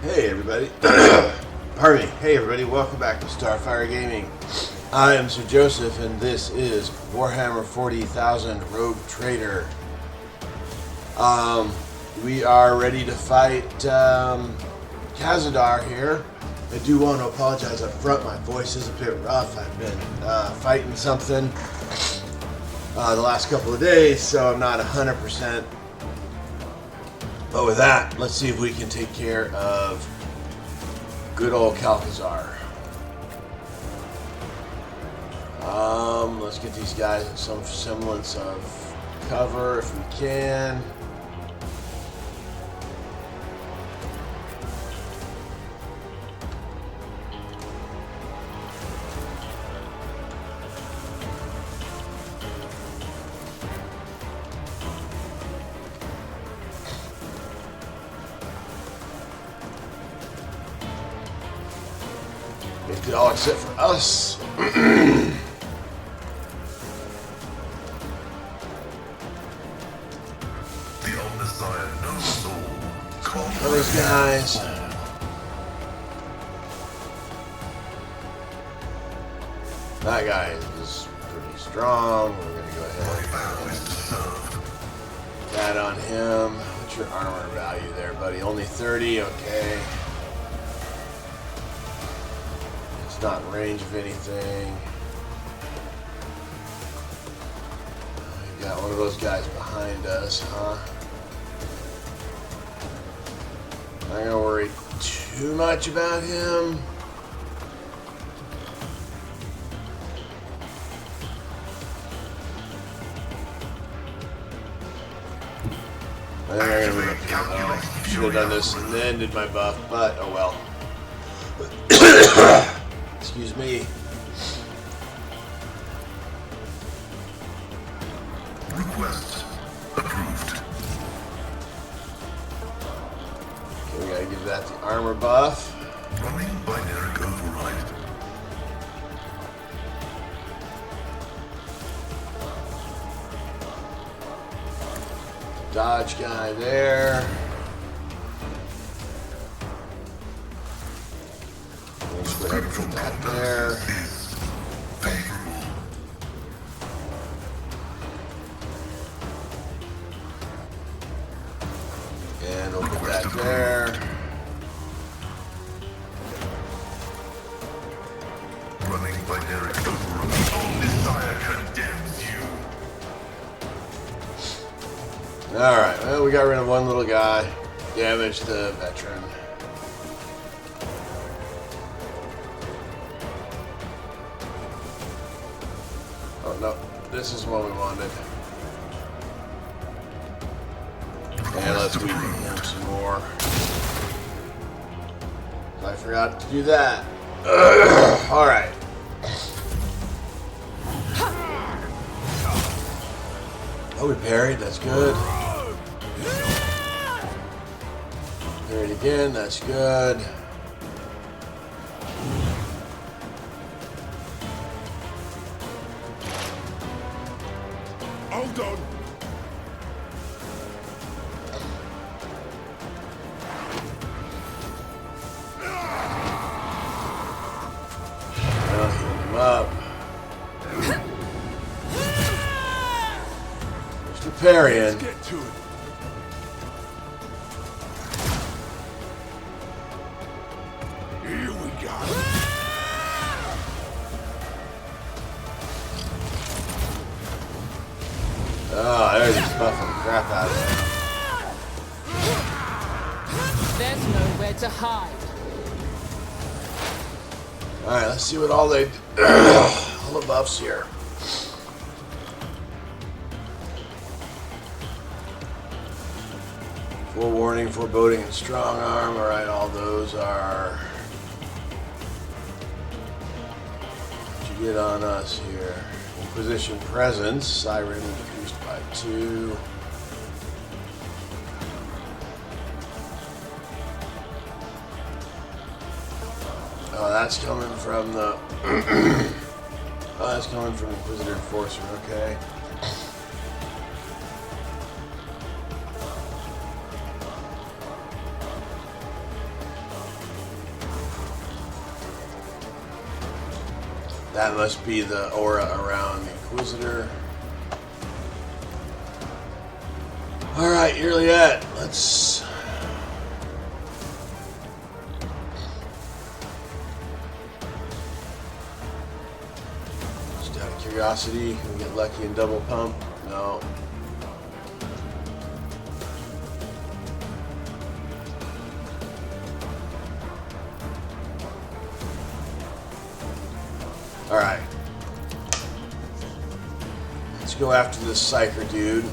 Hey everybody. Pardon me. Hey everybody, welcome back to Starfyre Gaming. I am Sir Joseph and this is Warhammer 40,000 Rogue Trader. We are ready to fight Khazadar here. I do want to apologize up front, my voice is a bit rough. I've been fighting something the last couple of days, so I'm not 100%. But with that, let's see if we can take care of good old Khazadar. Let's get these guys some semblance of cover if we can. All except for us. Those guys. That guy is pretty strong. We're gonna go ahead and that on him. What's your armor value there, buddy? Only 30. Okay. Not in range of anything. We got one of those guys behind us, huh? Not gonna worry too much about him. I think I'm gonna move up here though. Should have done this and then did my buff, but oh well. Excuse me. Request approved. Okay, we gotta give that the armor buff. Running binary override. Dodge guy there. Put that there. And we'll put that there. Running binary override. Desire condemns you. Alright, well, we got rid of one little guy. Damaged the veteran. Oh no, this is what we wanted. And let's weed him some more. I forgot to do that. Alright. Oh, we parried, that's good. Parried again, that's good. Hold on. I'll heal him up. Mr. Parrying. Let's get to it. Here we go. Oh, there's just buffing the crap out of him. There's nowhere to hide. Alright, let's see what all they all the buffs here. Forewarning, foreboding, and strong arm. Alright, all those are. What you get on us here? Inquisition presence, siren increased by 2. Oh, that's coming from the. Oh, that's coming from Inquisitor Enforcer. Okay. That must be the aura around the Inquisitor. Alright, Juliet, let's... Just out of curiosity, can we get lucky and double pump? No. Alright. Let's go after this Psyker dude.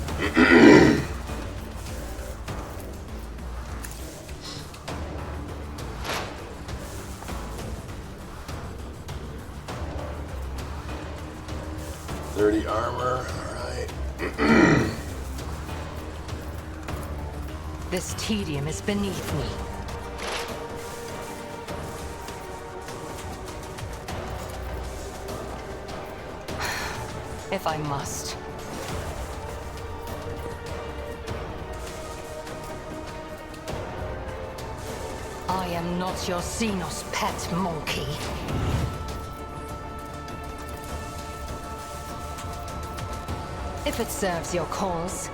30 armor, alright. This tedium is beneath me. If I must. I am not your Xenos pet monkey. If it serves your cause.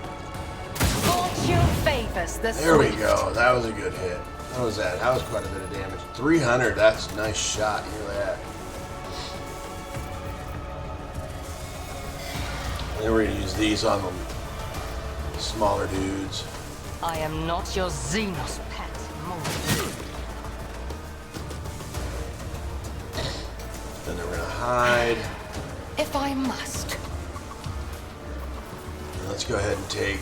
Fortune favors the There we swift. go. That was a good hit. What was that? That was quite a bit of damage. 300. That's a nice shot. Hear that. And then we're going to use these on the smaller dudes. I am not your Xenos pet monkey. Then we're going to hide. If I must. And let's go ahead and take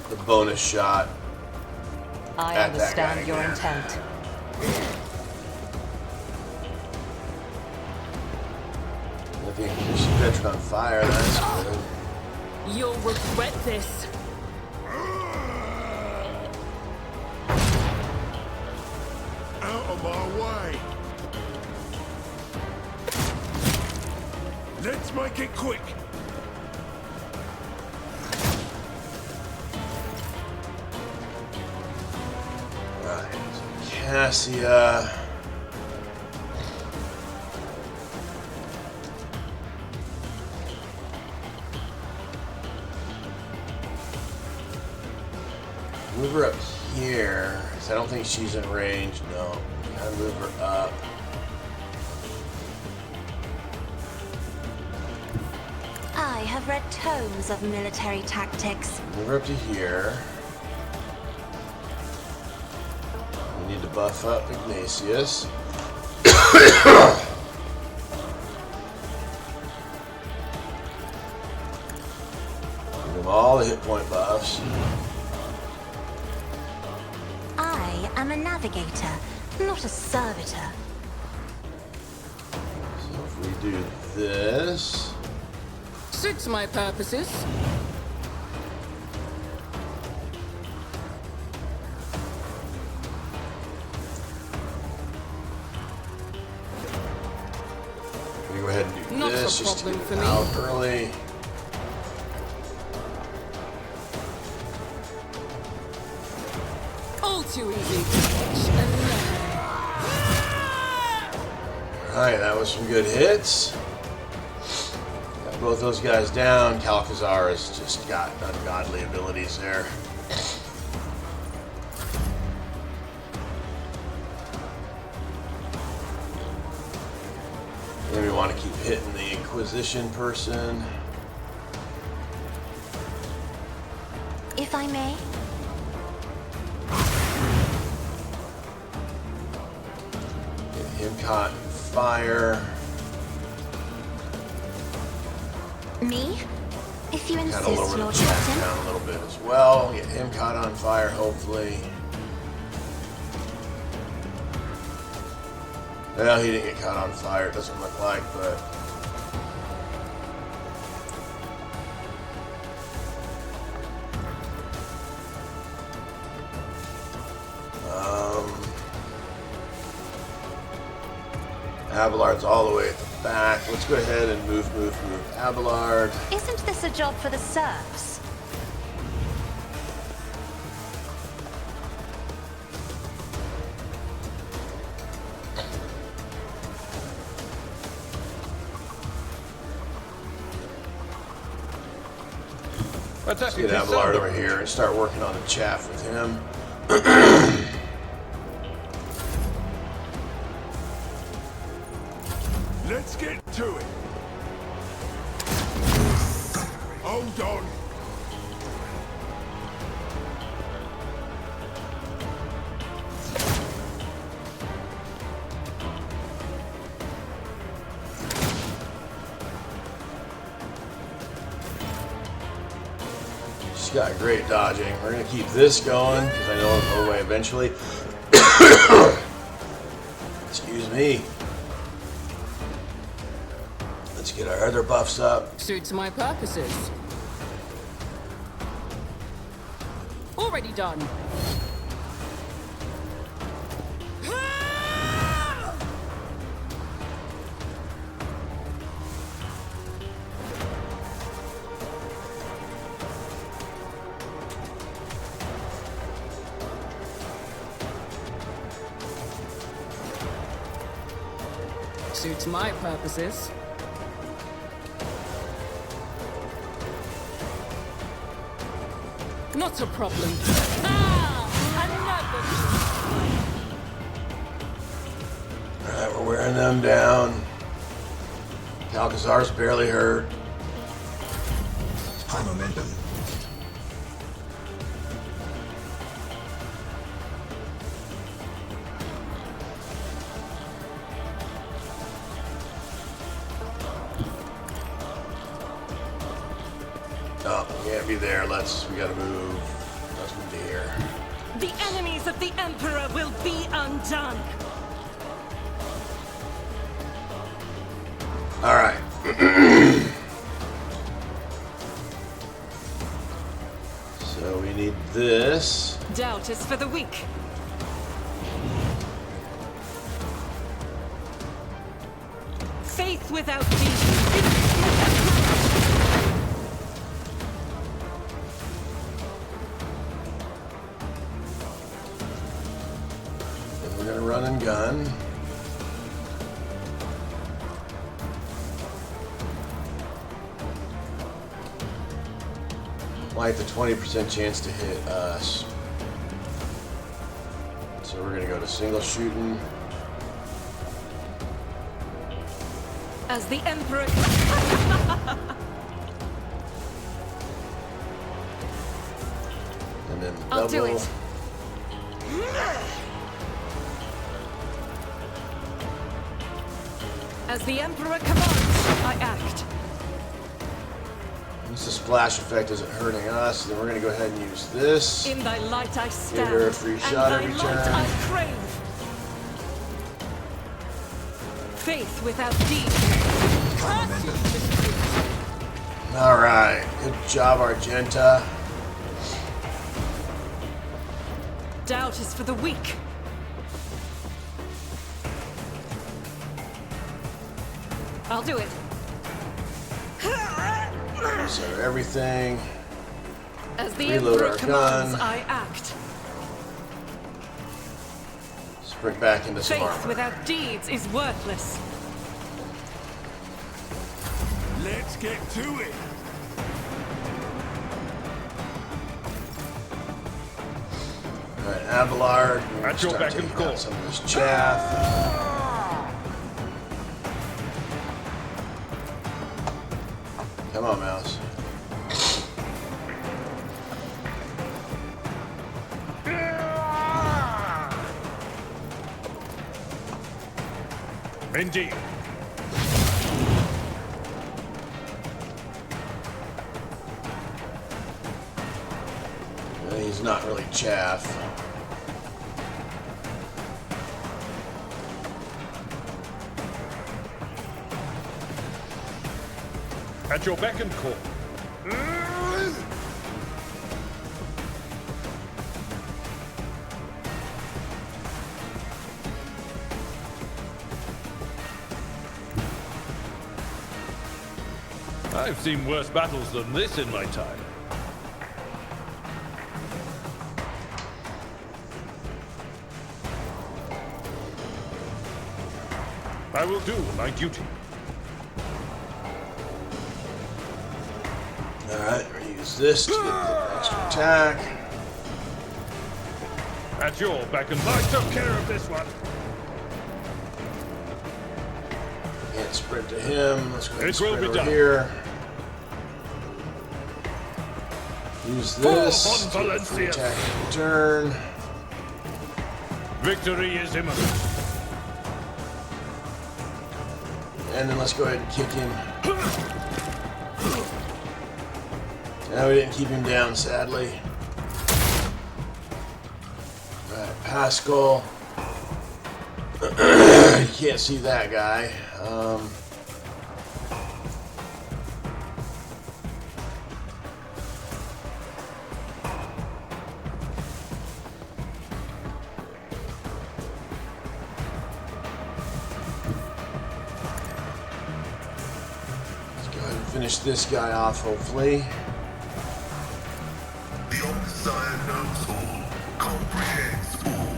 the bonus shot. I At that guy understand your again. intent. I think there's some veteran on fire. That's good. You'll regret this. Out of my way. Let's make it quick. Right. So Cassia. Move her up here, 'cause I don't think she's in range. No. Gotta move her up. I have read tomes of military tactics. Move her up to here. We need to buff up Ignatius. Give him all the hit point buffs. I am a navigator, not a servitor. So if we do this, Suits my purposes. we go ahead and do Not a this just to problem get for it me. out early. All too easy. Watch and learn. Alright, that was some good hits. Got both those guys down. Calcazar has just got ungodly abilities there. Then we want to keep hitting the Inquisition person. If I may, Get him caught in fire. me? If you Kind insist, of lower the Lord chat Captain. down a little bit as well. Get him caught on fire, hopefully. Well, he didn't get caught on fire, it doesn't look like, but... Abelard's all the way at the back. Let's go ahead and move Abelard. Isn't this a job for the serfs? Let's get Abelard over here and start working on the chaff with him. Let's get to it. Hold on. She's got great dodging. We're gonna keep this going because I know it'll go away eventually. Excuse me. Let's get our other buffs up. Suits my purposes. Already done. Suits my purposes. Not a problem. Alright, we're wearing them down. Alcazar's barely hurt. High momentum. Oh, we can't be there. We gotta move. Let's move to here. The enemies of the Emperor will be undone. Alright. So we need this. Doubt is for the weak. Faith without deeds. And we're gonna run and gun. Like the 20% chance to hit us. So we're gonna go to single shooting. As the Emperor. And then I'll do double. it. As the Emperor commands, I act. Since the splash effect isn't hurting us, then we're gonna go ahead and use this. In thy light I stand. her a free shot and every thy light turn. I crave. Faith without deed. High momentum. Alright, good job, Argenta. Doubt is for the weak. I'll do it. So everything. As the Reload Emperor our commands, gun. I act. Spring back into some Faith armor. without deeds is worthless. Let's get to it. Alright, Abelard. We're At your gonna start beck and taking call. out some of this chaff. Come on, mouse. Indeed. He's not really chaff. At your beck and call. I've seen worse battles than this in my time. I will do my duty. Alright, we're Use this to get the extra attack. At your beck and I took care of this one. Can't sprint to him. Let's go ahead and It will sprint be over done. here. Use this For to get a free Valencia. attack in return. Victory is imminent. And then let's go ahead and kick him. No, we didn't keep him down, sadly. Alright, Pascal. You can't see that guy. Let's go ahead and finish this guy off, hopefully. The Omnissiah knows all, comprehends all.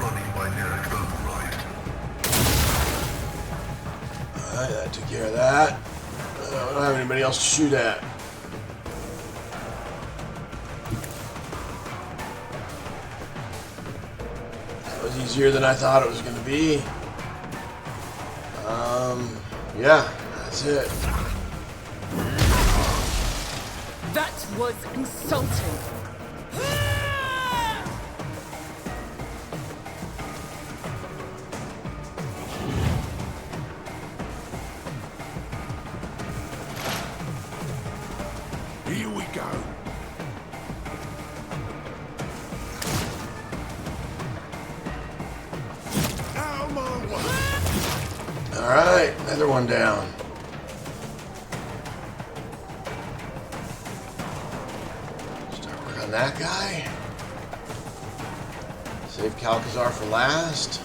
Running binary override. Alright, that took care of that. I don't have anybody else to shoot at. That was easier than I thought it was going to be. Yeah, that's it. That was insulting. Here we go. Out of my way. Alright, another one down. Start working on that guy. Save Calcazar for last.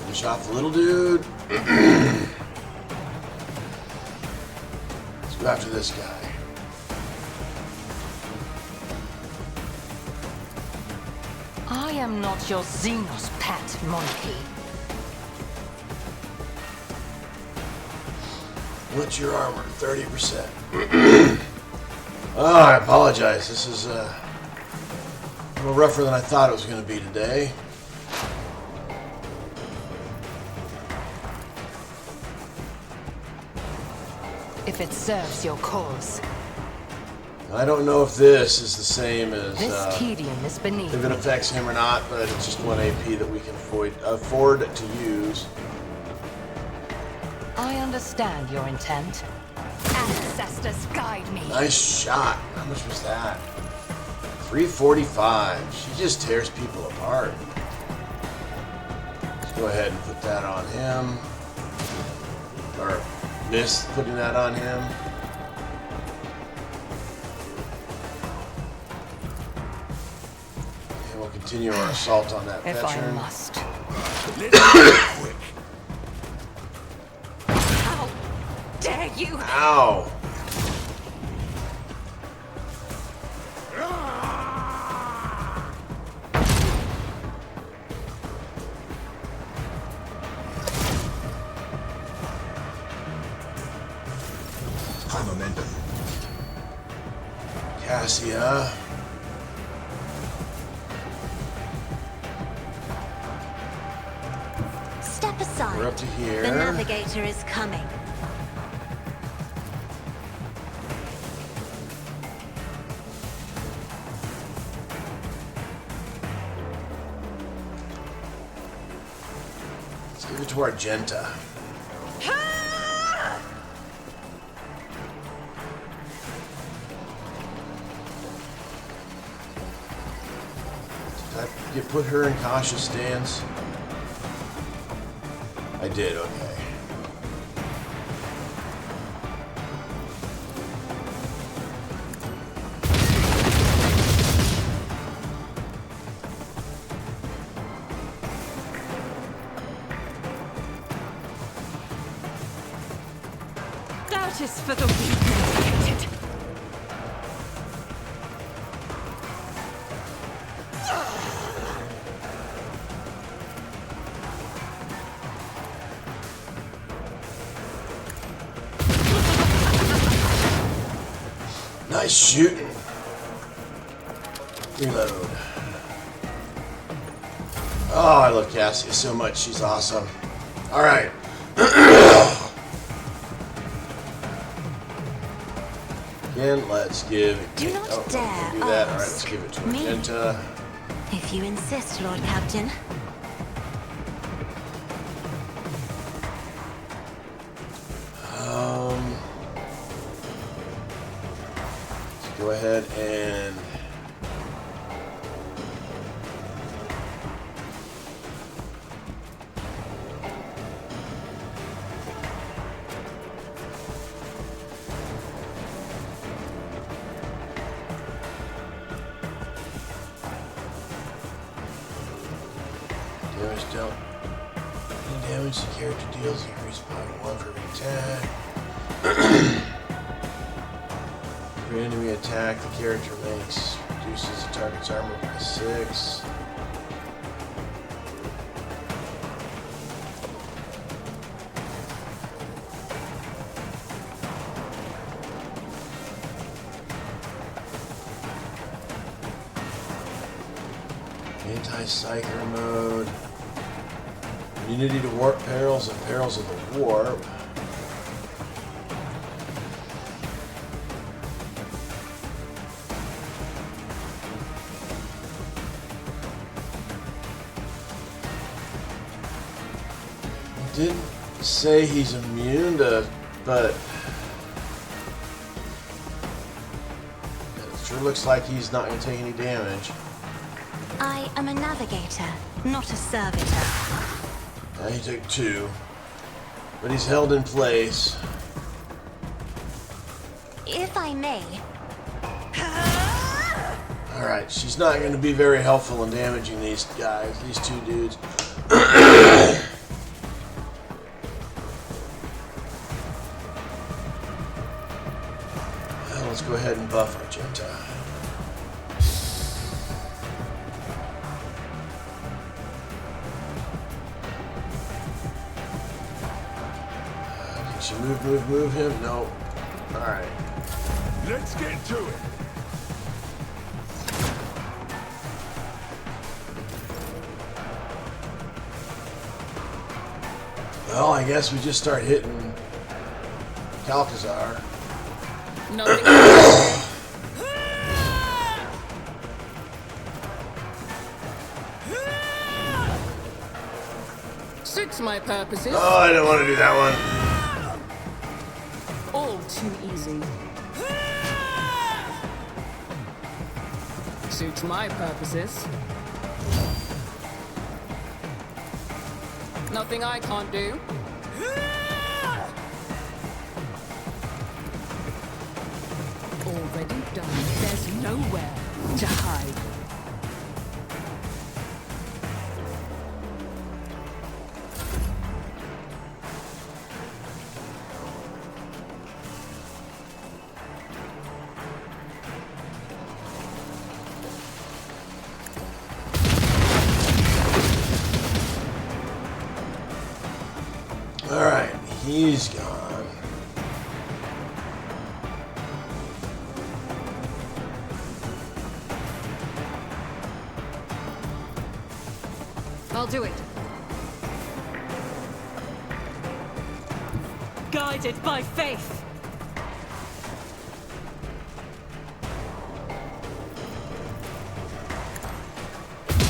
Finish off the little dude. Let's go after this guy. I am not your Xenos pet, monkey. What's your armor? 30%. Oh, I apologize. This is a little rougher than I thought it was going to be today. If it serves your cause. I don't know if this is the same as This tedium is beneath if it me. affects him or not, but it's just 1 AP that we can afford to use. I understand your intent. Ancestors guide me. Nice shot. How much was that? 345. She just tears people apart. Let's go ahead and put that on him. Or miss putting that on him. And we'll continue our assault on that If I veteran. must. Let's get quick. How dare you? Ow! High momentum. Cassia. Step aside. We're up to here. The navigator is coming. Let's give it to Argenta. Did I put her in cautious stance? I did, okay. That is for the weak-minded. Nice shooting. Reload. Oh, I love Cassie so much. She's awesome. Alright. Again, let's give it. Do not dare do that. Alright, ask let's give it to me. Magenta. If you insist, Lord Captain. Let's go ahead and damage dealt. Any damage the character deals, increase by 1 for every attack. Every enemy attack the character makes reduces the target's armor by 6. Anti-Psyker mode. Immunity to warp perils and perils of the warp. Didn't say he's immune to, but it sure looks like he's not going to take any damage. I am a navigator, not a servitor. Now he took 2, but he's held in place. If I may. Alright, she's not going to be very helpful in damaging these guys, these 2 dudes. Well, let's go ahead and buff Magenta. Can she move him? No. Alright. Let's get to it. Well, I guess we just start hitting Calcazar. Nothing. Suits my purposes. Oh, I don't want to do that one. All too easy. Suits my purposes. Nothing I can't do. Already done. There's nowhere to hide. Alright, he's gone. I'll do it. Guided by faith.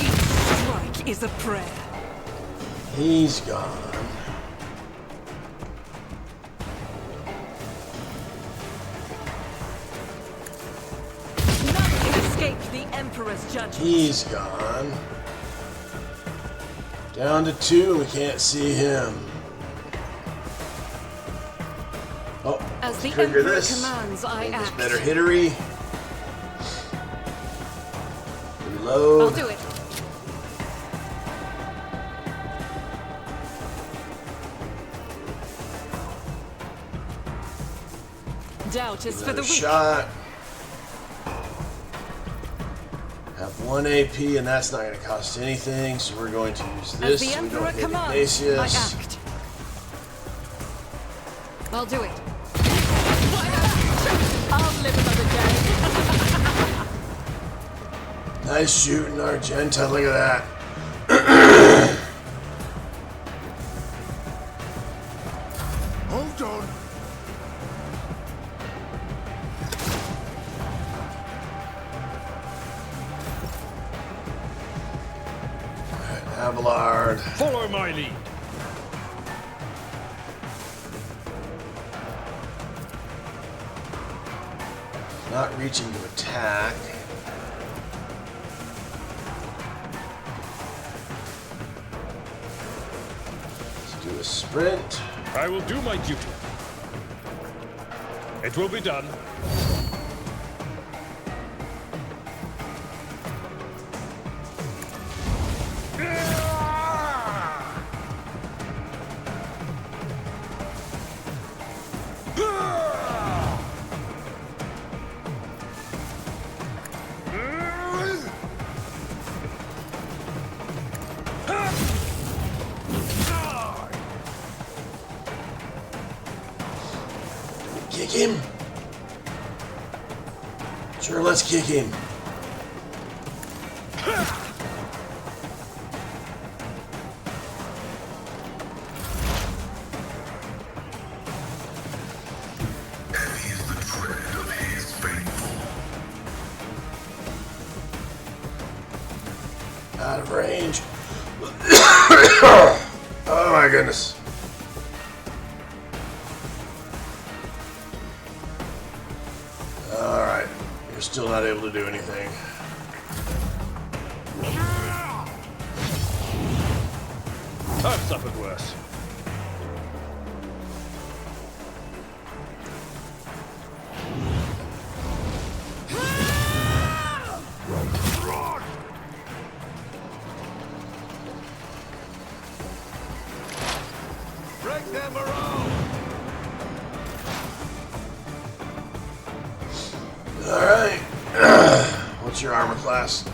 Each strike is a prayer. He's gone. None can escape the Emperor's judgment. He's gone. Down to 2, we can't see him. Oh, As the trigger Emperor this. commands, I Make this act. better hittery. Reload. I'll do it. Doubt is for Another the weak. shot. Have 1 AP, and that's not going to cost anything, so we're going to use As this. the So we Emperor don't hit commands, I Ignatius. act. I'll do it. I'll live another day. Nice shooting, Argenta. Look at that. Hold on. Abelard. Follow my lead. Not reaching to attack. Let's do a sprint. I will do my duty. It will be done. Kick him. Sure, let's kick him. Heavy is the tread of his faithful. Out of range. Oh my goodness. Alright. You're still not able to do anything. I've suffered worse. Break them around. Alright. What's your armor class?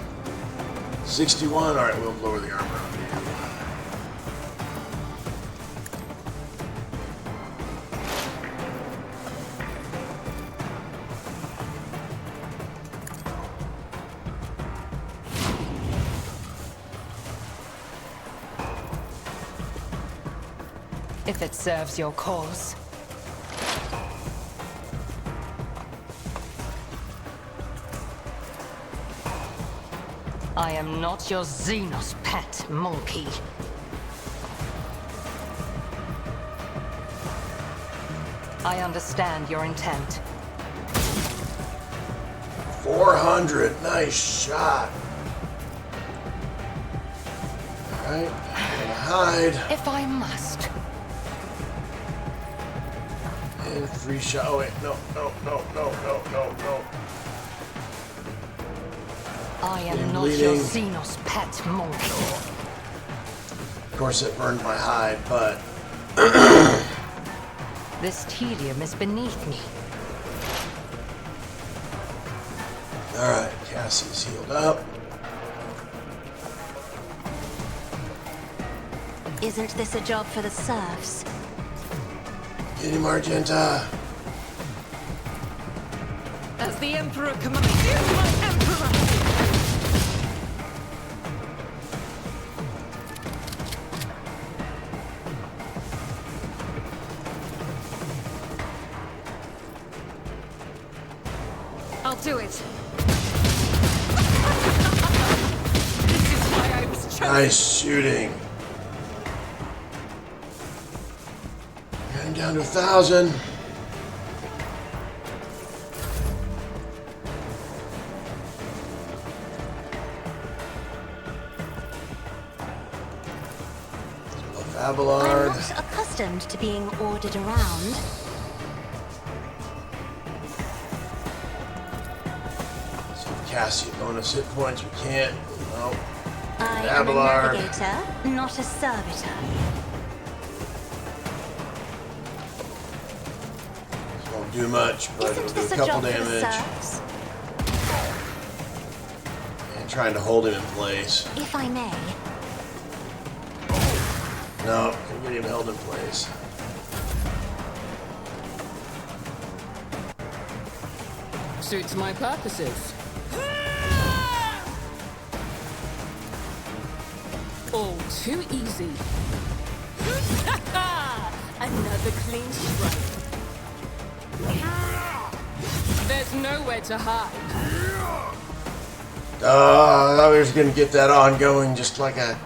61. Alright, we'll lower the armor on you. If it serves your cause. I am not your Xenos pet monkey. I understand your intent. 400. Nice shot. Alright. Gonna hide. If I must. And free shot. Oh, wait. No. I am I'm not your bleeding. Xenos pet monkey. Of course, it burned my hide, but This tedium is beneath me. alright. Cassie's healed up. Isn't this a job for the serfs? Get him, Argenta. As the Emperor commands you, my Emperor! I'll do it. This is why I was chosen. Nice shooting. Got him down to 1,000. I'm Abelard. not accustomed to being ordered around. So Cassie bonus hit points. We can't. No. I Abelard. am a navigator, not a servitor. Won't do much, but it'll Isn't do this a a couple job for the damage. serfs? And trying to hold him in place. If I may. No, can get him held in place. Suits my purposes. All too easy. Another clean strike. There's nowhere to hide. I thought we were going to get that ongoing, just like a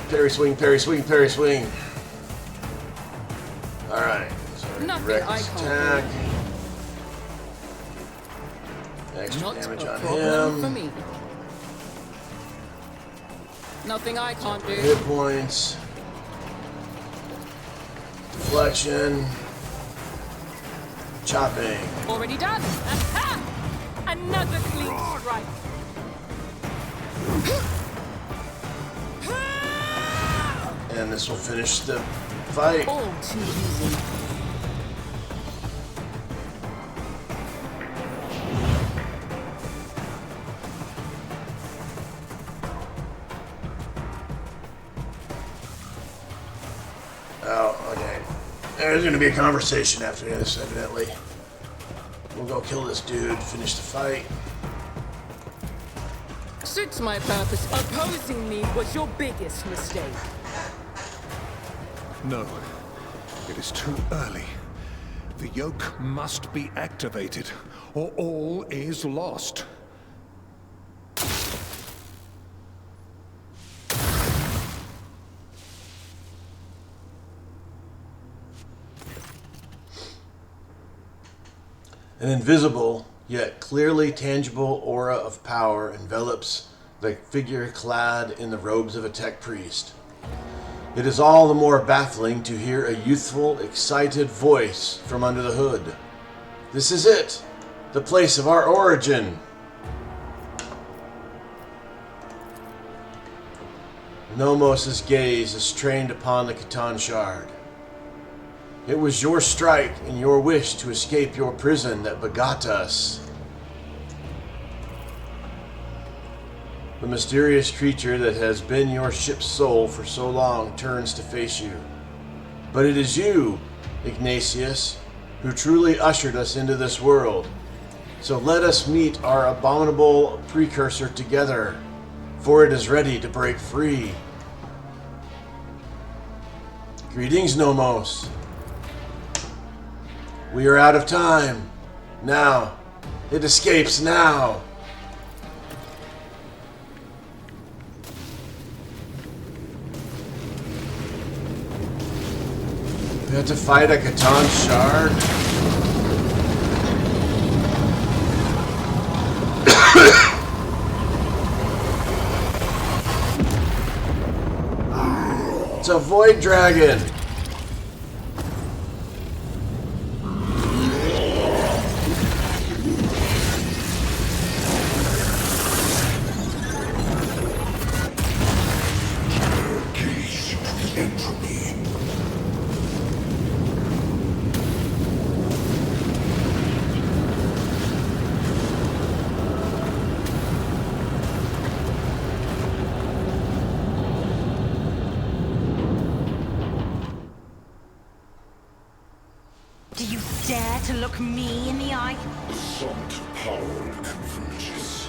parry swing, parry swing, parry swing. Alright, so Nothing direct I attack. can't Extra Not damage a on problem for him. me. Nothing I can't do. Hit points. Deflection. Chopping. Already done. Aha! Another clean strike. And this will finish the fight. All too easy. Oh, okay. There's going to be a conversation after this, evidently. We'll go kill this dude, finish the fight. Suits my purpose. Opposing me was your biggest mistake. No. It is too early. The yoke must be activated, or all is lost. An invisible, yet clearly tangible aura of power envelops the figure clad in the robes of a tech priest. It is all the more baffling to hear a youthful, excited voice from under the hood. This is it! The place of our origin! Nomos' gaze is trained upon the Catan Shard. It was your strike and your wish to escape your prison that begot us. The mysterious creature that has been your ship's soul for so long turns to face you. But it is you, Ignatius, who truly ushered us into this world. So let us meet our abominable precursor together, for it is ready to break free. Greetings, Nomos. We are out of time. Now. It escapes now. We have to fight a Catan Shard? It's a Void Dragon. Do you dare to look me in the eye? Assault power converges.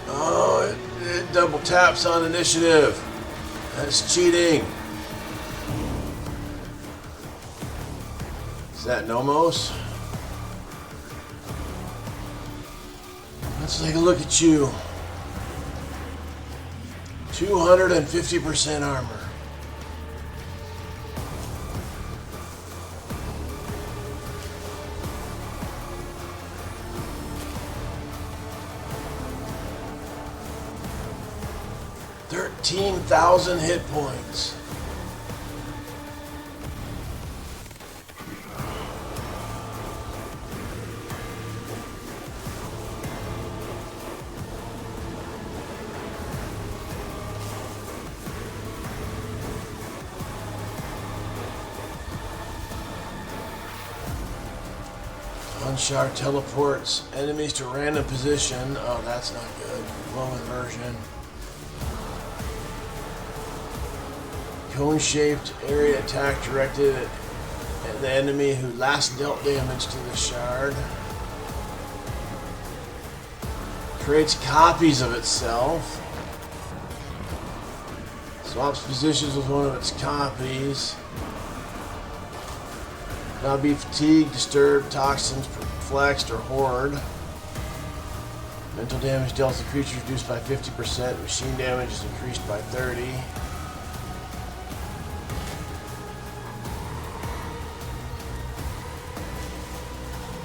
Oh, it double taps on initiative. That's cheating. Is that Nomos? Let's take a look at you. 250% armor. $13,000 hit points. Shard teleports enemies to random position. Oh, that's not good. Low inversion. Cone-shaped area attack directed at the enemy who last dealt damage to the shard. Creates copies of itself. Swaps positions with one of its copies. Now be fatigued, disturbed, toxins, perplexed, or horde. Mental damage dealt to the creature is reduced by 50%. Machine damage is increased by 30.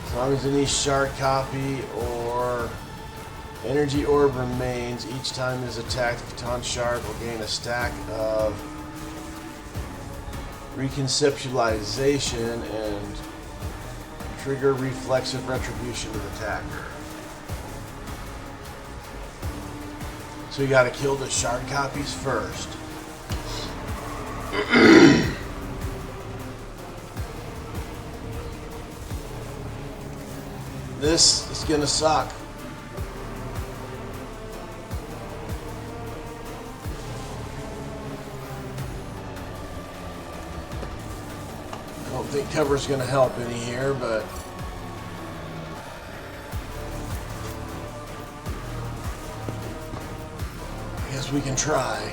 As long as any shard copy or energy orb remains, each time it is attacked, the Catan shard will gain a stack of reconceptualization and trigger reflexive retribution to the attacker. So you gotta kill the shard copies first. This is gonna suck. I don't think cover's gonna help any here, but I guess we can try.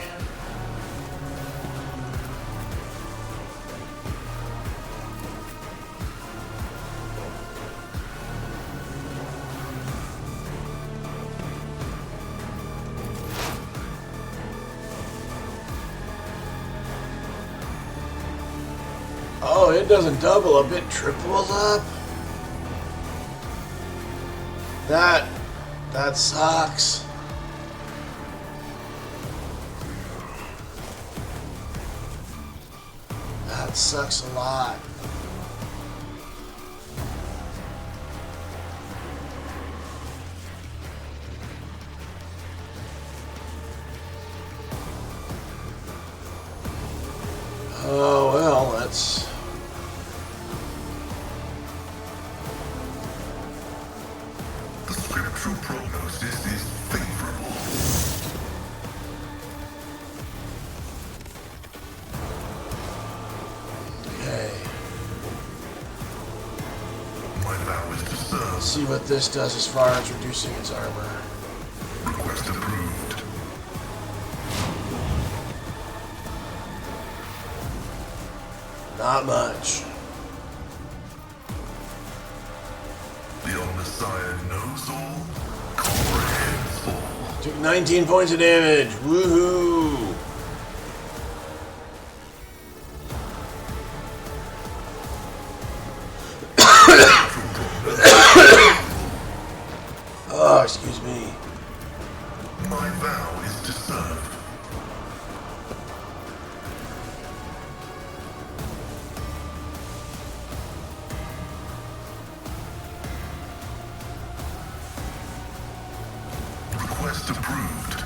Oh, it doesn't double up, it triples up? That sucks. That sucks a lot. Oh, well, that's... The scriptural prognosis is favorable. Okay. My vow is to serve. Let's see what this does as far as reducing its armor. Request approved. Not much. The Omnissiah knows all, comprehends all. Took 19 points of damage. Woohoo! Oh, excuse me. My vow is to serve. Request approved.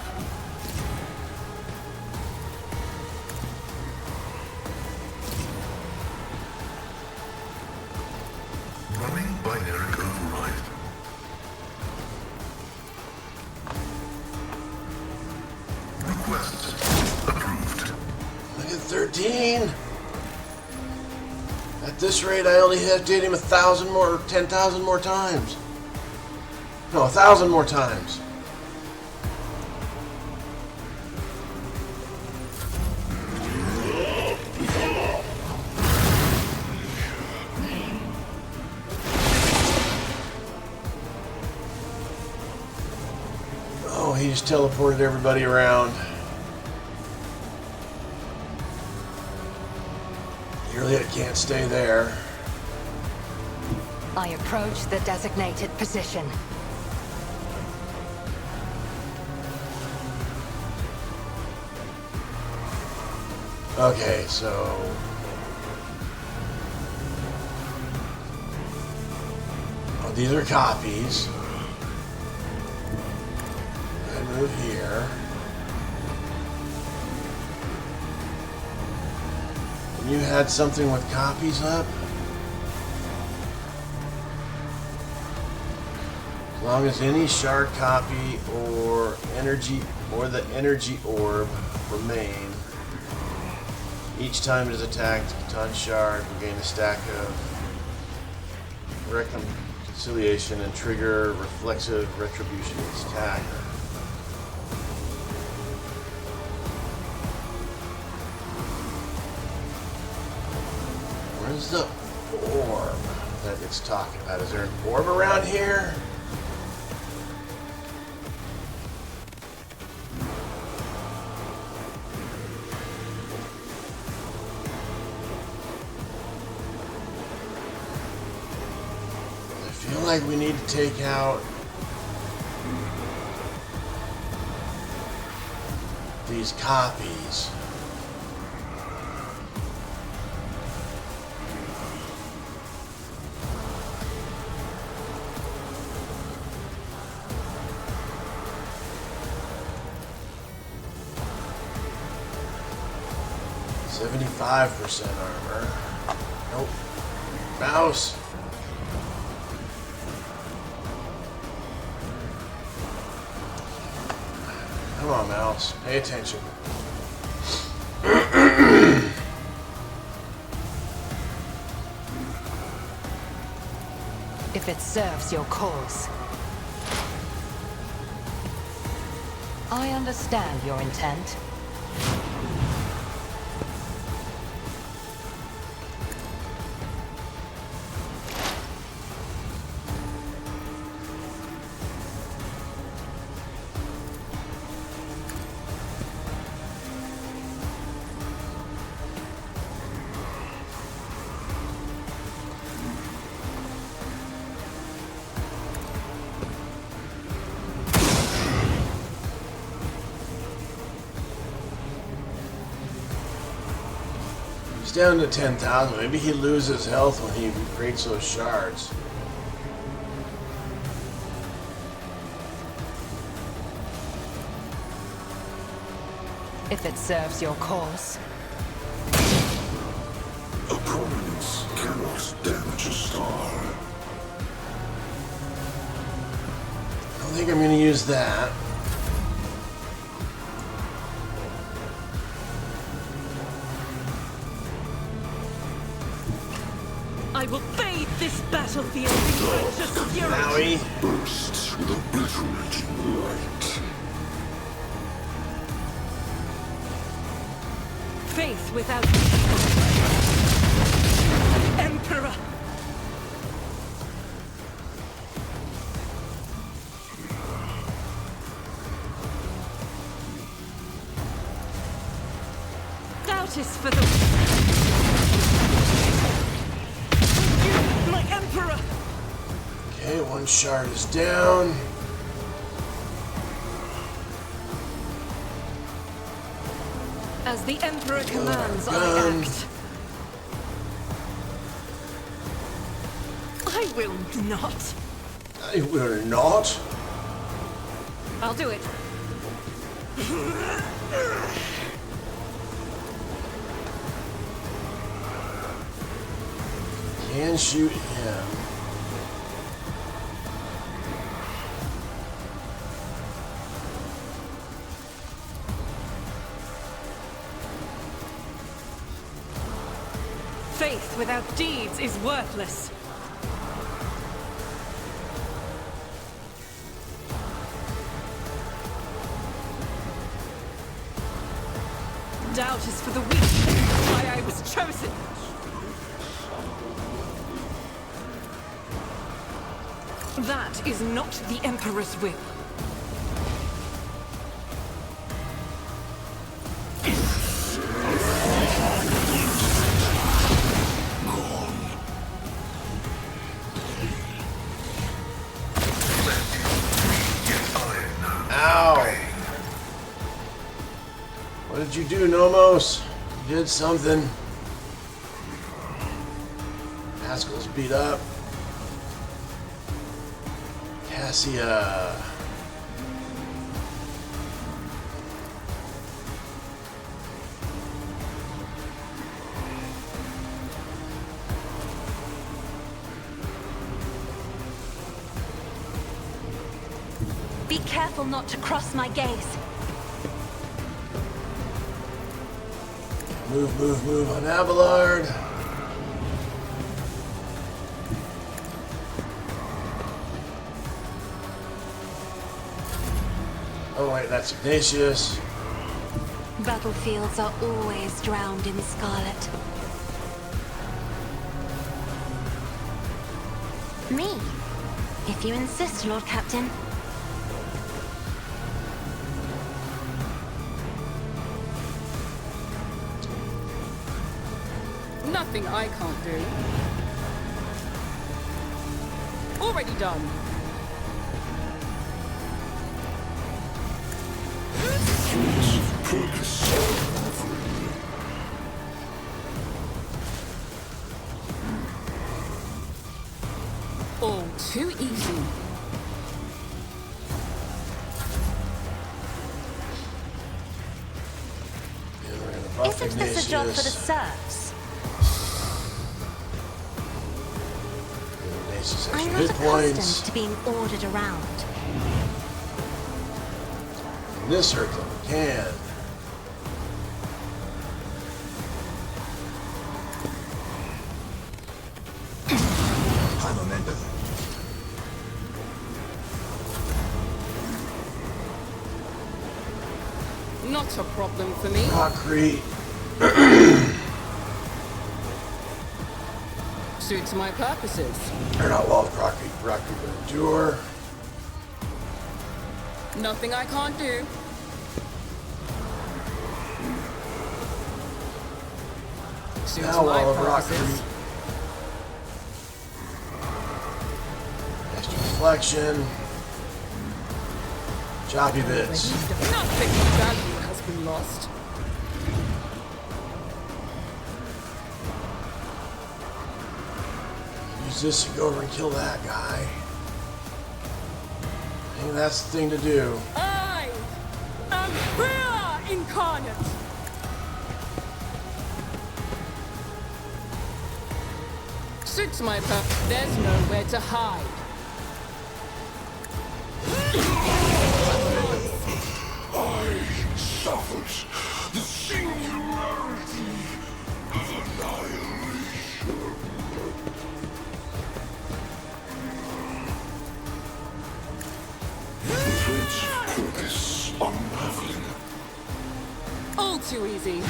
Running binary override. Request approved. Look at 13. At this rate, I only have to hit him 1,000 more, 10,000 more times. No, 1,000 more times. Oh, he just teleported everybody around. Really, it can't stay there. I approach the designated position. Okay, so... Oh, these are copies. I move here. And you had something with copies up? As long as any shard copy or the energy orb remain, each time it is attacked, Catan shard will gain a stack of Conciliation and trigger reflexive retribution attack. Where's the orb that it's talking about? Is there an orb around here? I feel like we need to take out these copies. %5 armor. Nope. Mouse. Come on, mouse. Pay attention. If it serves your cause. I understand your intent. He's down to 10,000. Maybe he loses health when he creates those shards. If it serves your cause. A prominence cannot damage a star. I don't think I'm going to use that. I will bathe this battlefield in righteous fury. Maui. Bursts with obliterating light. Faith without Emperor. Doubt is for the my Emperor. Okay, one shard is down. As the Emperor commands, I gun. act. I will not. I will not. I'll do it. Can shoot him. Faith without deeds is worthless. Doubt is for the weak. Why I was chosen. That is not the Emperor's will. Ow! What did you do, Nomos? You did something. Haskell's beat up. Cassia. Be careful not to cross my gaze. Move, move, move on Abelard. Oh wait, that's Ignatius. Battlefields are always drowned in scarlet. Me, if you insist, Lord Captain. Nothing I can't do. Already done. All too easy. And we're gonna buff Isn't this a job for the Ignatius. serfs? Ignatius I'm extra not hit accustomed points. to being ordered around. In this circle, we can. High momentum. Not a problem for me. Concrete. Suits my purposes. Or not wall of concrete. Concrete will endure. Nothing I can't do. Suits Now my wall of purposes. concrete. Extra deflection. Choppy bits. Nothing of value has been lost. Use this to go over and kill that guy. I think that's the thing to do. I am Fear incarnate. Suits my purpose. There's nowhere to hide. I suffered the singularity of annihilation. The thread's purpose unraveling. All too easy.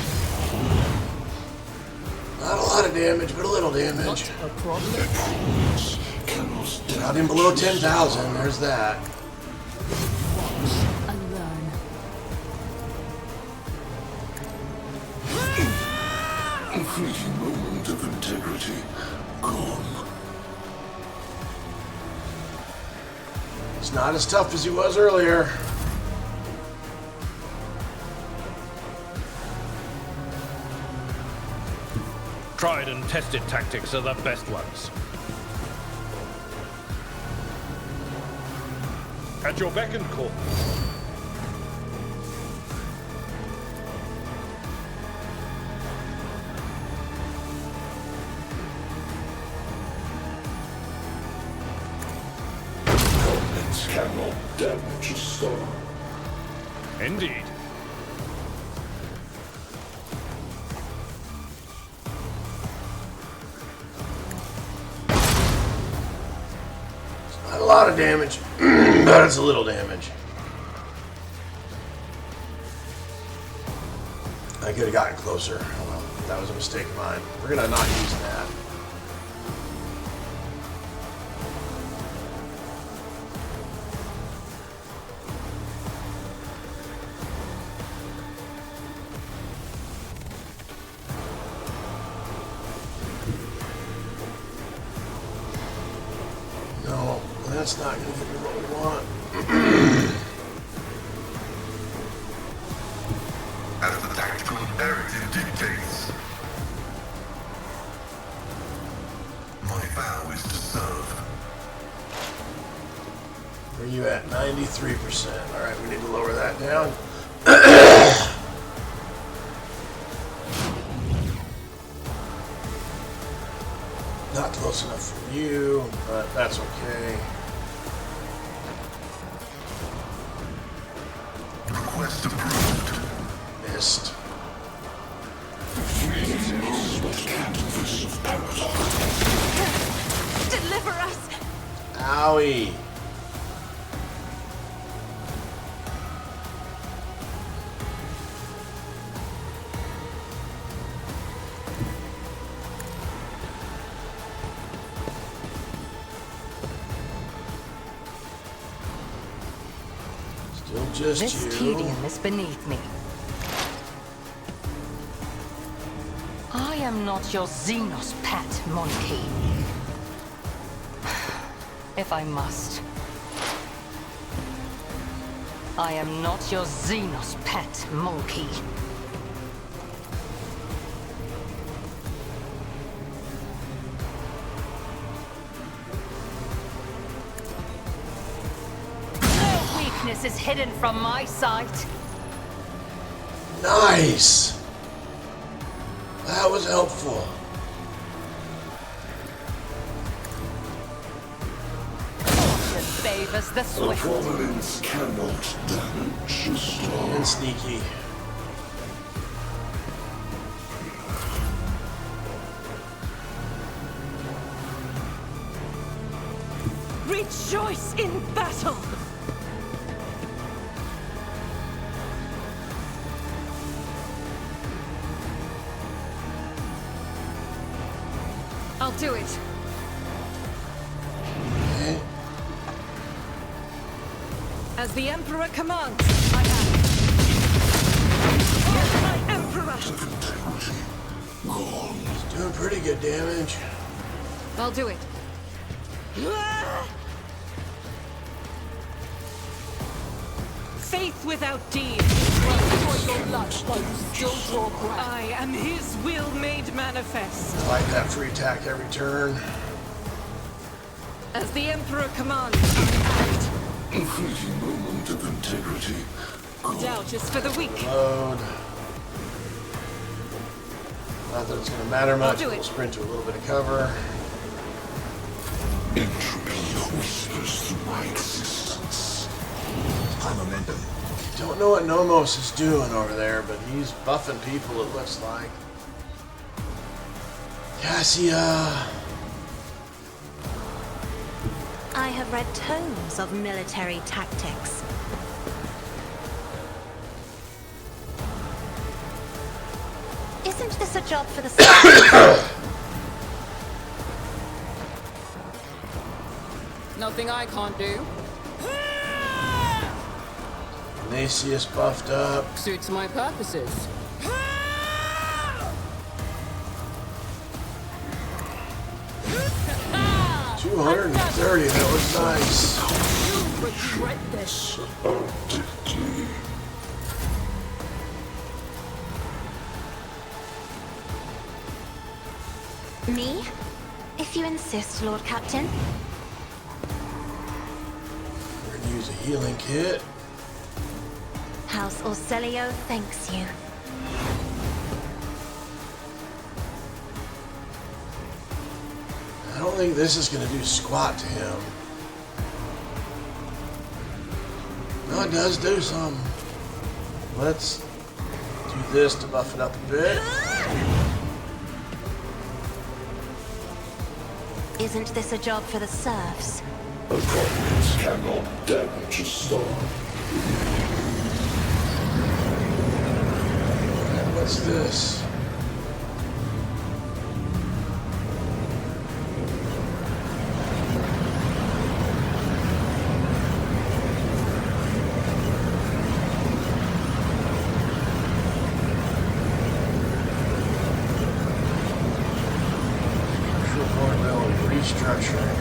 Not a lot of damage, but a little damage. Not a problem. Prudence cannot Got him below 10,000. There's that. And learn. A fleeting moment of integrity gone. He's not as tough as he was earlier. Tried and tested tactics are the best ones. At your beck and call. Comments cannot damage a star. Indeed. Not a lot of damage, but it's a little damage. I could have gotten closer. Oh well, that was a mistake of mine. We're gonna not use that. No, that's not gonna give me what we want. As the tactical imperative dictates. My vow is to serve. Where are you at? 93%. Alright, we need to lower that down. Not close enough for you, but that's okay. Request approved. Missed. Canvas of power. Deliver us! Owie. Still just This you. tedium is beneath me. I am not your Xenos pet, monkey. If I must. I am not your Xenos pet, monkey. No weakness is hidden from my sight. Nice! That was helpful. Fortune favors the swift. Providence cannot damage a star. And sneaky. Rejoice in battle! I'll do it. Okay. As the Emperor commands, I am. My Emperor! Integrity gone. It's doing pretty good damage. I'll do it. Faith without deed. I am his will made manifest. Like that free attack every turn. As the Emperor commands, I act. A fleeting moment of integrity gone. Doubt is for the weak. Load. Not that it's going to matter much. do We'll it. sprint to a little bit of cover. Entropy whispers through my existence. High momentum. Don't know what Nomos is doing over there, but he's buffing people, it looks like. Cassia. I have read tomes of military tactics. Isn't this a job for the Starfyre? Nothing I can't do. Nacius buffed up. Suits my purposes. 230, that was nice. Regret this. Me? If you insist, Lord Captain. We're gonna use a healing kit. House Orselio thanks you. I don't think this is gonna do squat to him. No, it does do some. Let's do this to buff it up a bit. Isn't this a job for the serfs? A providence cannot damage a star. And what's this? Restructuring.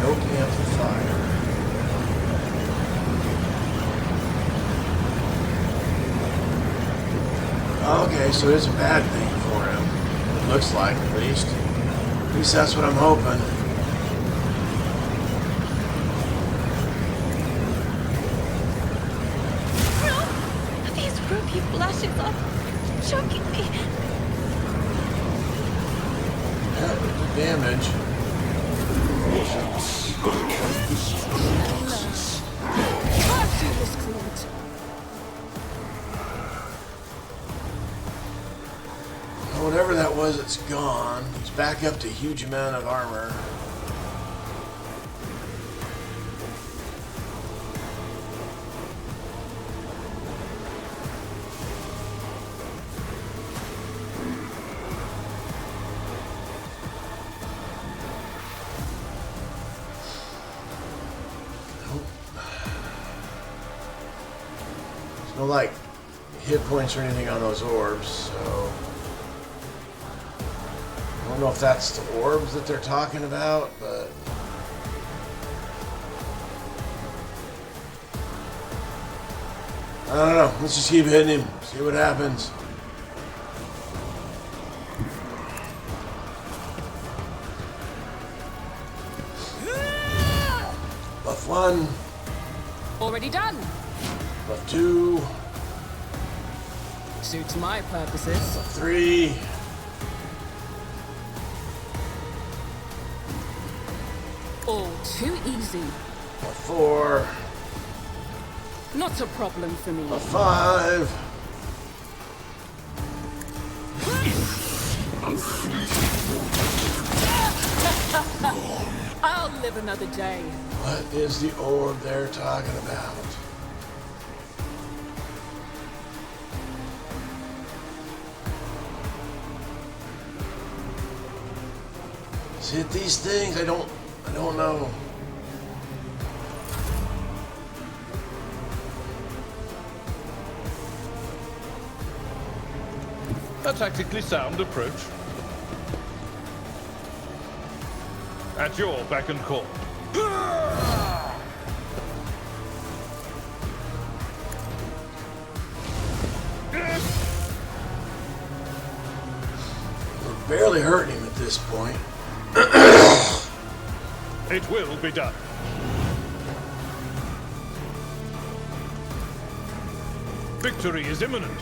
Note amplifier. Okay, so it's a bad thing for him. It looks like, at least. At least that's what I'm hoping. These ruby flashes are choking me. Yeah, it did damage. Can't do this, Clint. Whatever that was, it's gone. He's back up to a huge amount of armor. No, like, hit points or anything on those orbs, so... I don't know if that's the orbs that they're talking about, but... I don't know. Let's just keep hitting him. See what happens. Buff 1. Already done. Buff 2. Suits my purposes. Buff 3. All too easy. Buff 4. Not a problem for me. Buff 5. I'll live another day. What is the orb they're talking about? Let's hit these things. I don't know. A tactically sound approach. At your beck and call. We're barely hurting him at this point. It will be done. Victory is imminent.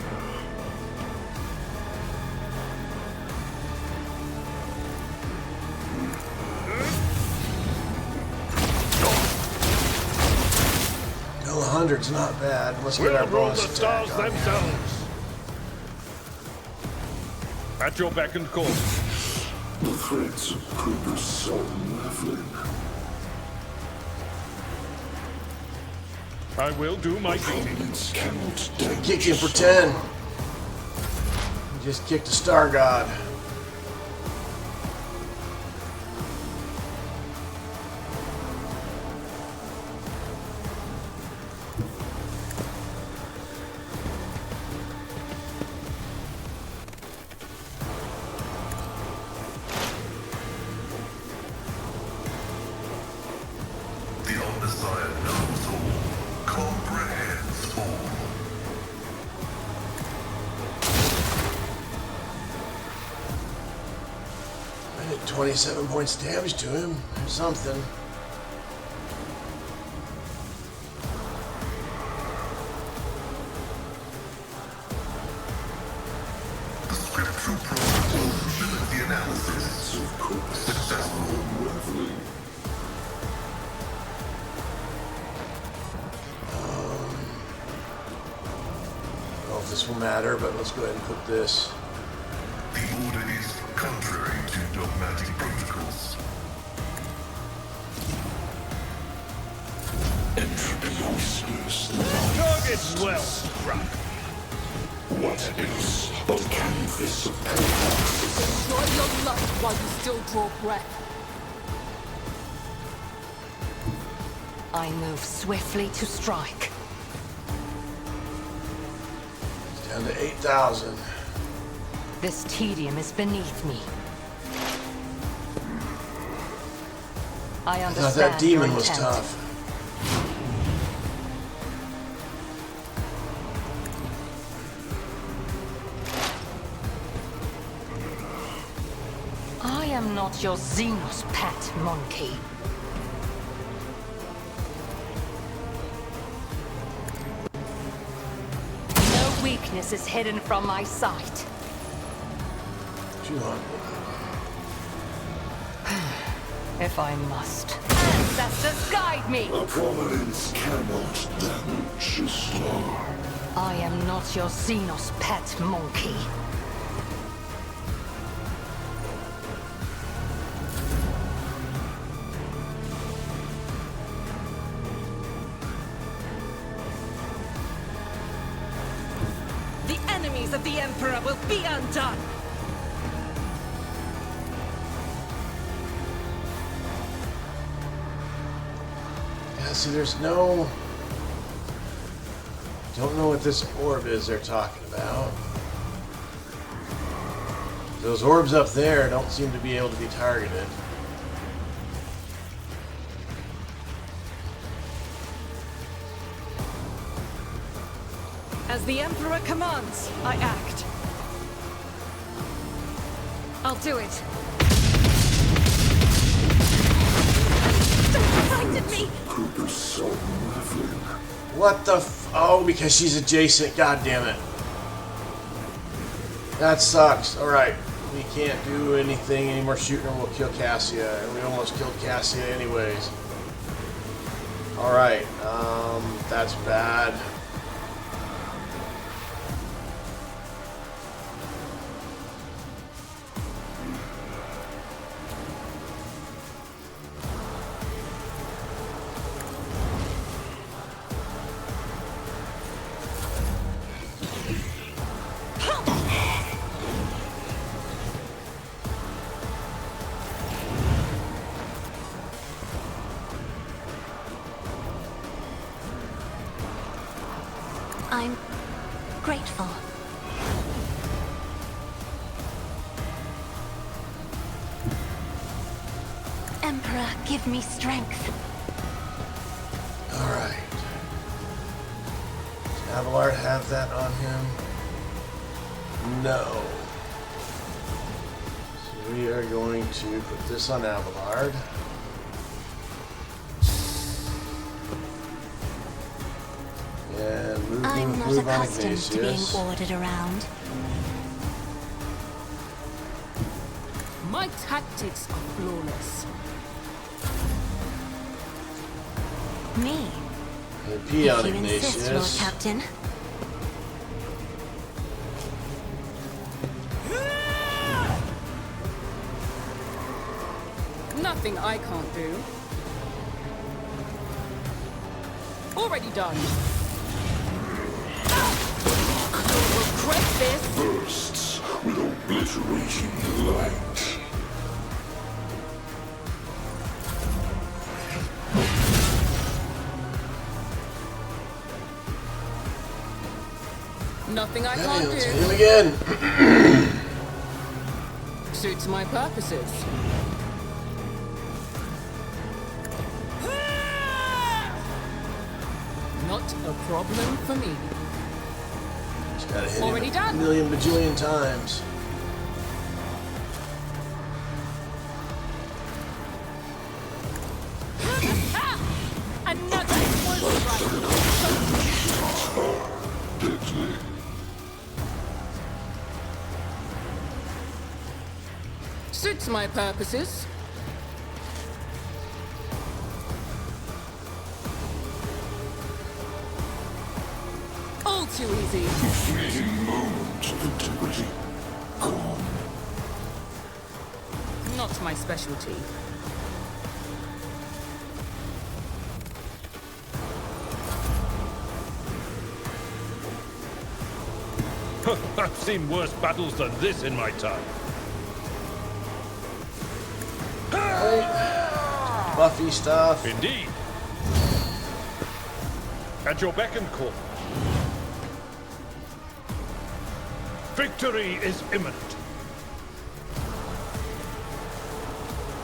No, 100's not bad. Let's get We'll our rule the bonus stars attack on him. themselves. At your beck and call. The threats prove so unraveling. I will do my duty. Opponents cannot damage Kick him for 10. He just kicked a star god. The Omnissiah knows all, comprehends all. I did 27 points of damage to him. Or something. The scriptural probability analysis successful. I don't know if this will matter, but let's go ahead and put this. The order is contrary to dogmatic protocols. Entropy useless. Target well struck. What else but canvas of paper? Enjoy your life while you still draw breath. I move swiftly to strike. It's down to 8,000. This tedium is beneath me. I I understand thought that demon your was intent. tough. I am not your Xenos pet, monkey. No weakness is hidden from my sight. 200. If I must. Ancestors, guide me! A prominence cannot damage a star. I am not your Xenos pet, monkey. The enemies of the Emperor will be undone! Yeah, see, there's no Don't know what this orb is they're talking about. Those orbs up there don't seem to be able to be targeted. As the Emperor commands, I act. I'll do it. Don't frighten me! What the f- Oh, because she's adjacent. God damn it. That sucks. Alright. We can't do anything anymore shooting her. We'll kill Cassia. And we almost killed Cassia anyways. Alright. That's bad. I'm grateful. Emperor, give me strength. Alright. Does Abelard have that on him? No. So we are going to put this on Abelard. And I'm not move on accustomed to being Ignatius. ordered around. My tactics are flawless. Me? And P on If you insist, Lord Ignatius. Captain. Nothing I can't do. Already done. Regret this. Bursts with obliterating light. Nothing I Hey, can't let's hit do. him again. Suits my purposes. Not a problem for me. Just gotta hit Already him done. a million bajillion times. Another one strike. Deadly. Suits my purposes. All too easy. Fleeting moment of integrity. Gone. Not my specialty. I've seen worse battles than this in my time. Buffy stuff. Indeed. At your beck and call. Victory is imminent.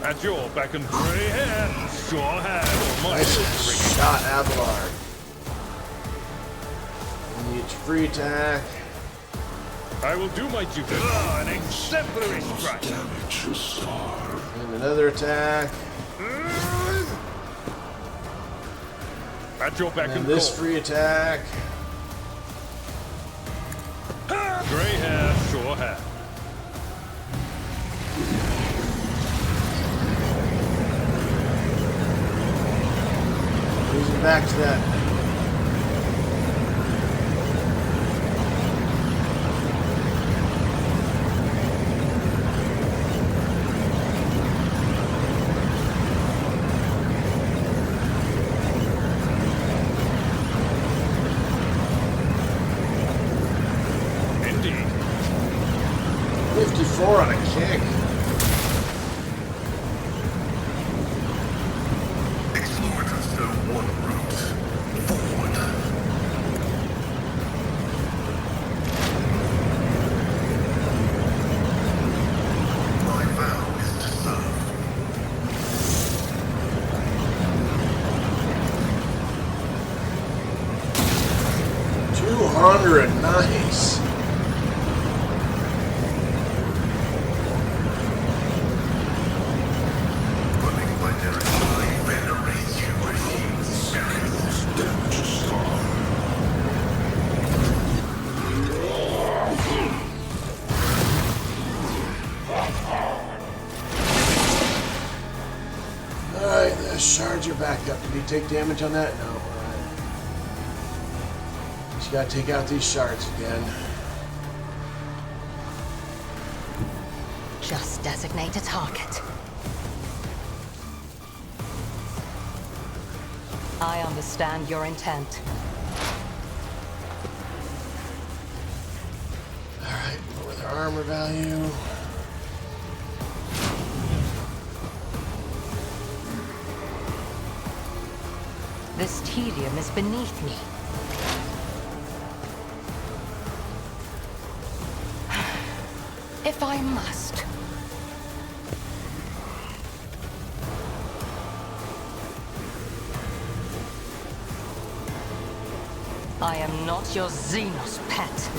At your beck and gray hair, sure have or Nice shot, Abelard. Need free attack. I will do my duty. An exemplary strike. Damage a star. And another attack. At your beck And and this call. free attack. Gray hair, sure have. Losing back to that. Indeed. 54 on a kick. Explorers don't want route. 400, nice. Running by direction, I venerate you machines. Miracles damage scar. Alright, the shards are back up. Did he take damage on that? No. Alright. Just gotta take out these shards again. Just designate a target. I understand your intent. Alright, lower their armor value. This tedium is beneath me. If I must. I am not your Xenos pet.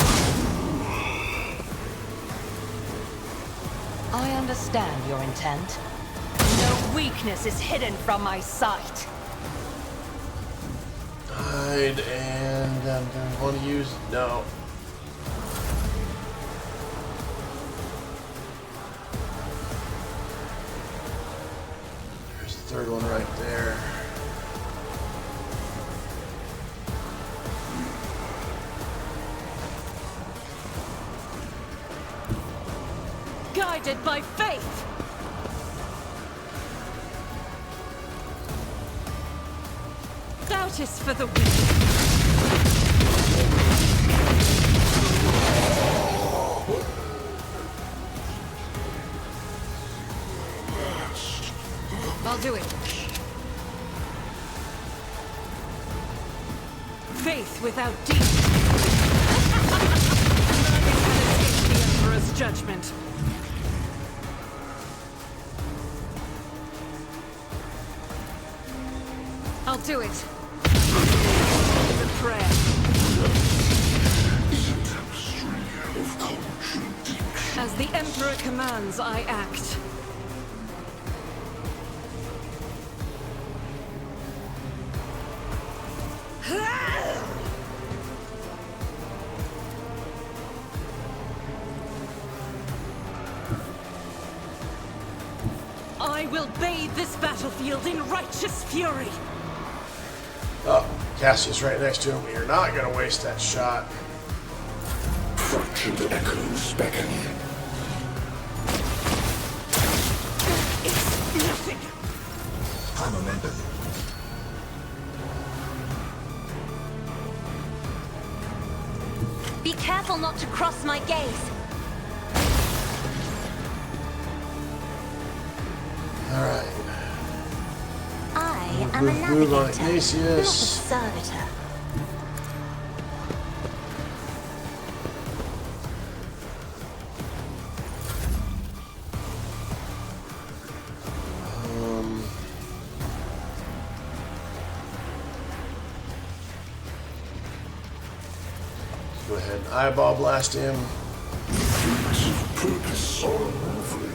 I understand your intent. No weakness is hidden from my sight. Hide, and I'm gonna want to use no. There's the third one right there. Guided by faith. Doubt is for the weak. I'll do it. Faith without deeds. Nothing can escape the Emperor's judgment. I'll do it. It's a prayer. As the Emperor commands, I act. I will bathe this battlefield in righteous fury. Oh, Cassius right next to him. You're not gonna waste that shot. Fractured echoes beckon. It's nothing. I'm a member. Be careful not to cross my gaze. Alright. I am a Move on, navigator, not a Ignatius. servitor. Go ahead and eyeball blast him. Purpose or offering.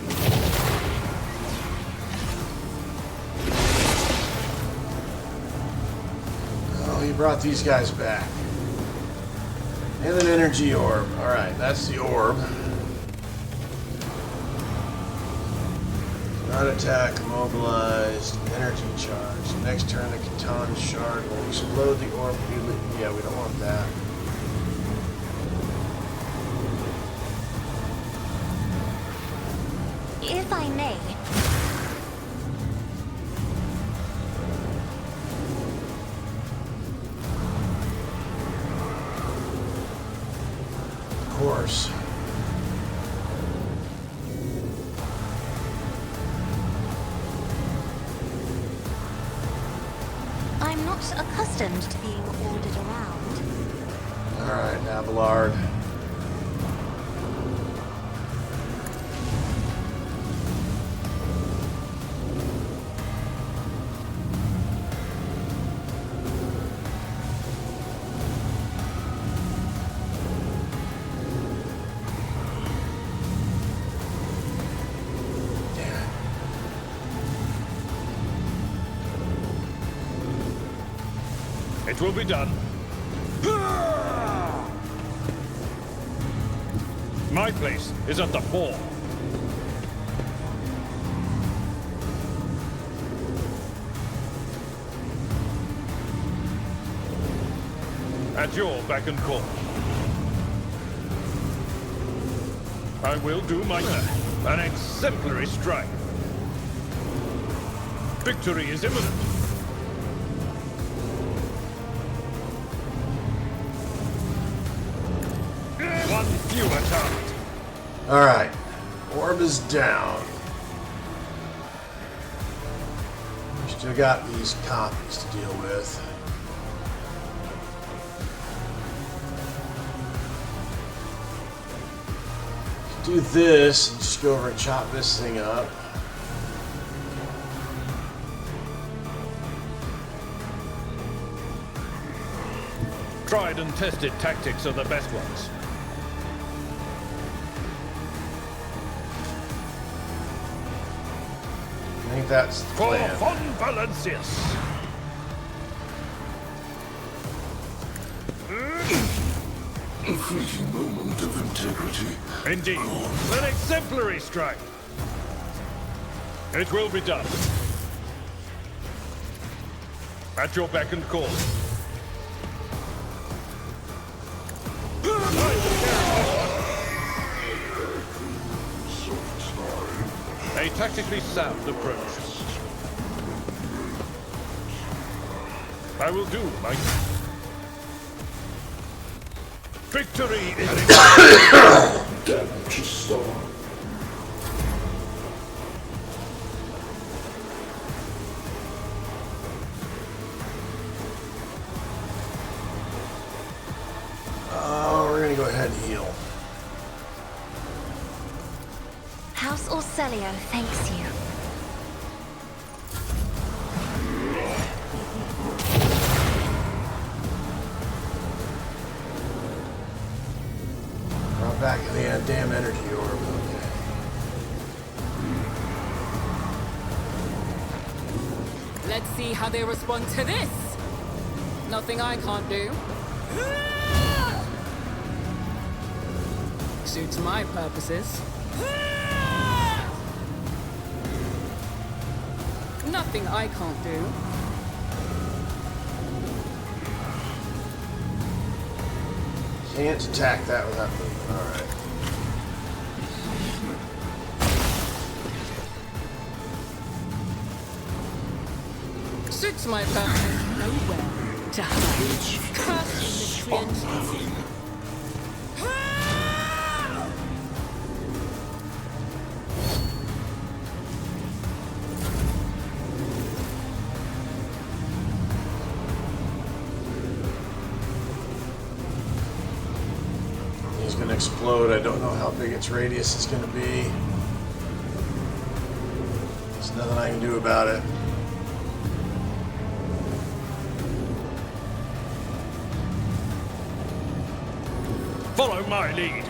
Oh, he brought these guys back. And an energy orb. Alright, that's the orb. Not attack, immobilized, energy charge. Next turn, the Catan shard will explode the orb. Yeah, we don't want that. If I may, Of course. I'm not accustomed to being ordered around. Alright, Abelard. It will be done. My place is at the fore. At your beck and call. I will do my best. An exemplary strike. Victory is imminent. One fewer target. Alright. Orb is down. We still got these copies to deal with. Do this and just go over and chop this thing up. Tried and tested tactics are the best ones. I think that's the For plan. Von Valencius. A fleeting moment of integrity. Indeed. An exemplary strike. It will be done. At your beck and call. A tactically sound approach. I will do my... Victory is in... Damage is stubborn. We're gonna go ahead and heal. House Orcelio thanks you. Brought back the damn energy orb. Okay. Let's see how they respond to this. Nothing I can't do. Suits my purposes. Nothing I can't do. Can't attack that without moving. Alright. Suits my purpose. Nowhere to hide. Curse you, miscreant. He's gonna explode. I don't know how big its radius is gonna be. There's nothing I can do about it. Follow my lead.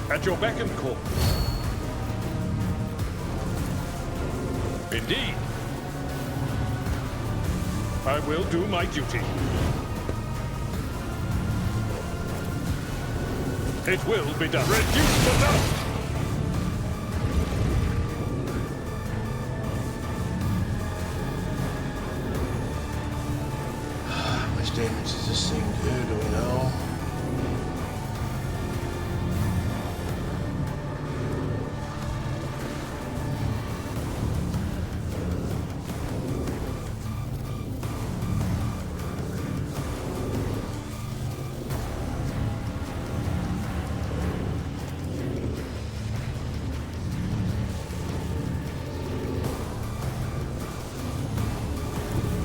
At your beck and call. Indeed. I will do my duty. It will be done. Reduce the dust! How much damage does this thing do? Do we know?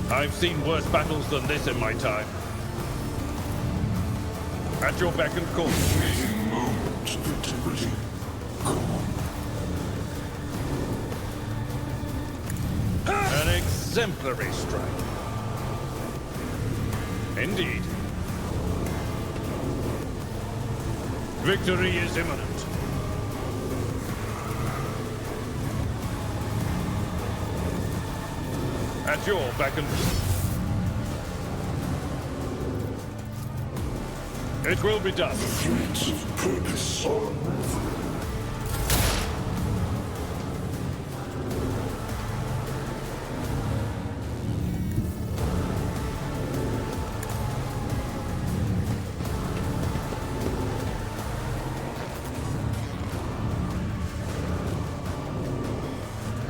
I've seen worse battles than this in my time. At your beck and call. Fleeting moment of integrity. An exemplary strike. Indeed. Victory is imminent. At your beck and... It will be done. Threads of purpose are unraveling.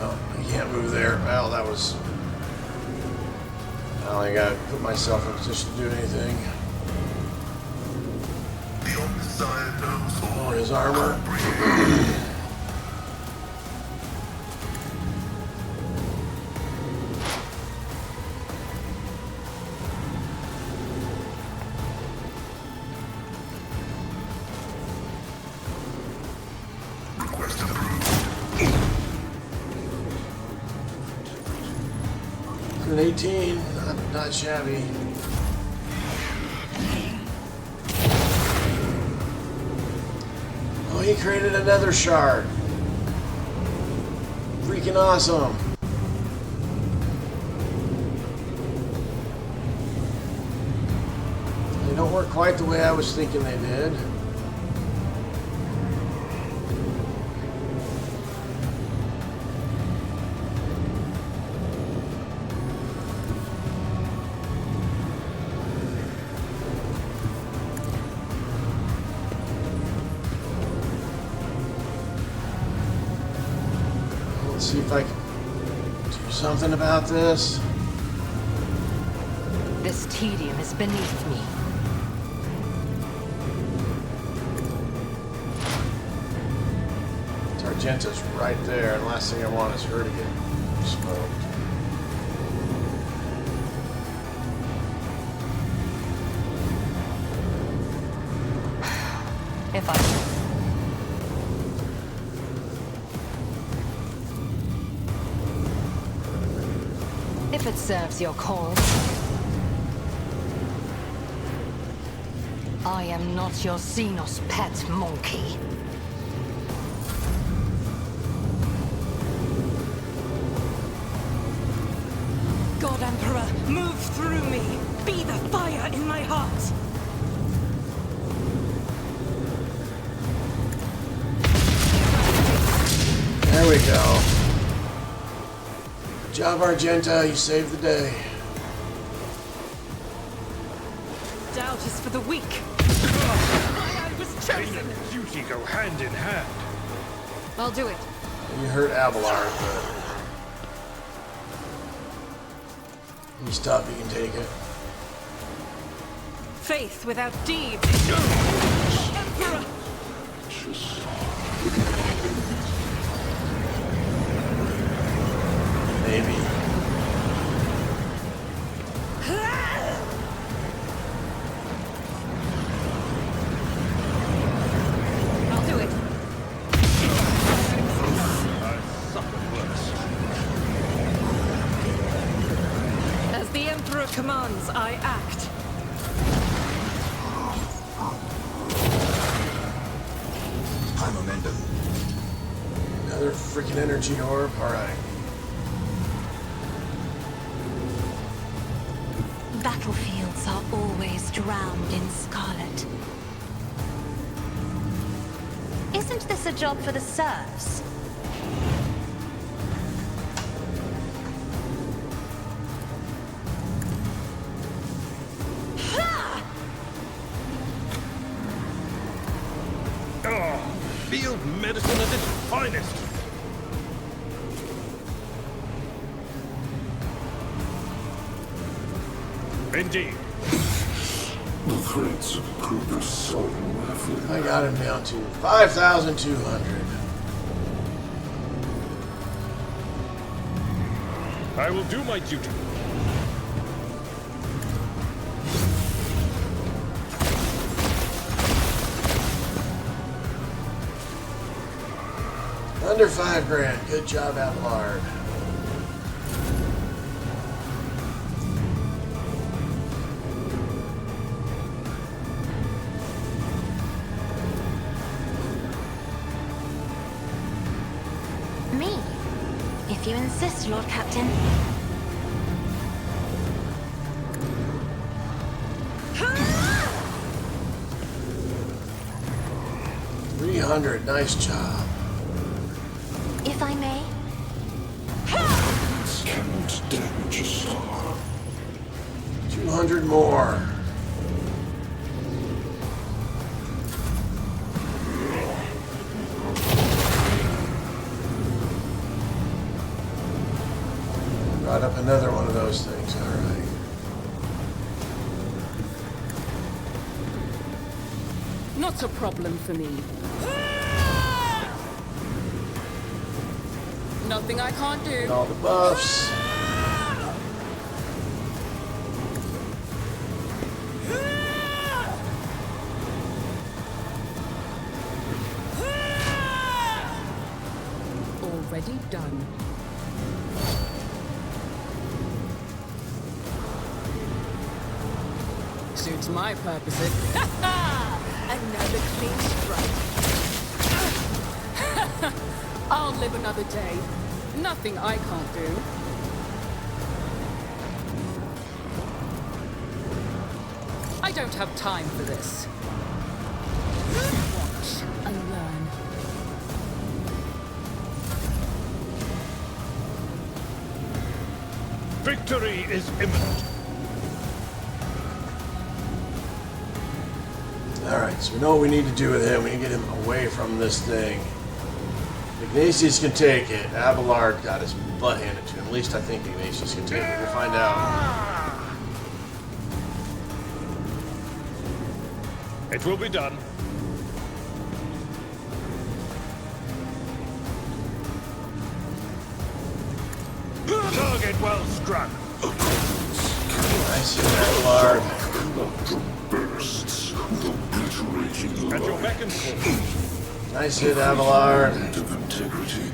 Oh, I can't move there. Well, that was... I don't think I put myself in a position to do anything. The Omnissiah knows all. Or his armor. Request approved. An 18, not shabby. Oh, he created another shard. Freaking awesome. They don't work quite the way I was thinking they did. Let's see if I can do something about this. This tedium is beneath me. Targenta's right there, and last thing I want is her to get smoked. If I... If it serves your cause. I am not your Xenos pet monkey. God Emperor, move through me. Be the fire in my heart. There we go. Good job, Argenta. You saved the day. Doubt is for the weak. I was Pain chosen. and duty go hand in hand. I'll do it. You hurt Abelard, but he's tough. He can take it. Faith without deed. Emperor! Maybe. I'll do it. I suffer worse. As the Emperor commands, I act. High momentum. Another freaking energy orb. All right. Battlefields are always drowned in scarlet. Isn't this a job for the serfs? Oh, field medicine at its finest. Indeed. The threads of purpose are unraveling. I got him down to 5,200. I will do my duty. Under 5 grand. Good job, Abelard. Me? If you insist, Lord Captain. 200. Nice job. If I may. Cannot damage a star. 200 more. Brought up another one of those things. All right. Not a problem for me. Nothing I can't do. All the buffs. Already done. Suits my purposes. Another clean strike. I'll live another day. Nothing I can't do. I don't have time for this. Watch and learn. Victory is imminent. Alright, so we know what we need to do with him. We need to get him away from this thing. Ignatius can take it. Abelard got his butt handed to him. At least I think Ignatius can take it. We'll find out. It will be done. Target well struck. Nice hit, Abelard. Bursts, obliterating At your beck and call. Nice hit, Abelard. of integrity.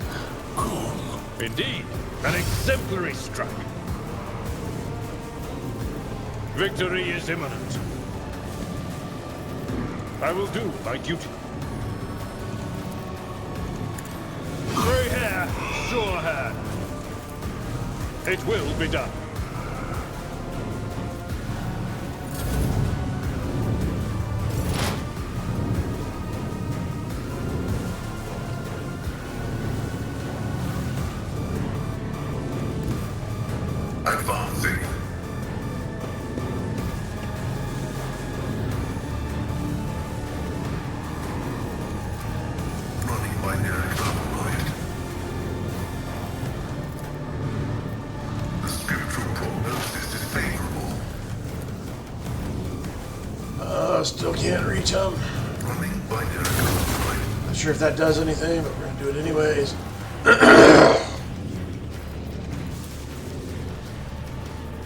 Calm. Indeed, an exemplary strike. Victory is imminent. I will do my duty. Grey hair, sure hair. It will be done. Advancing. Running binary override. The spiritual prognosis is favorable. Still can't reach him. Running binary override. Not sure if that does anything, but we're gonna do it anyways.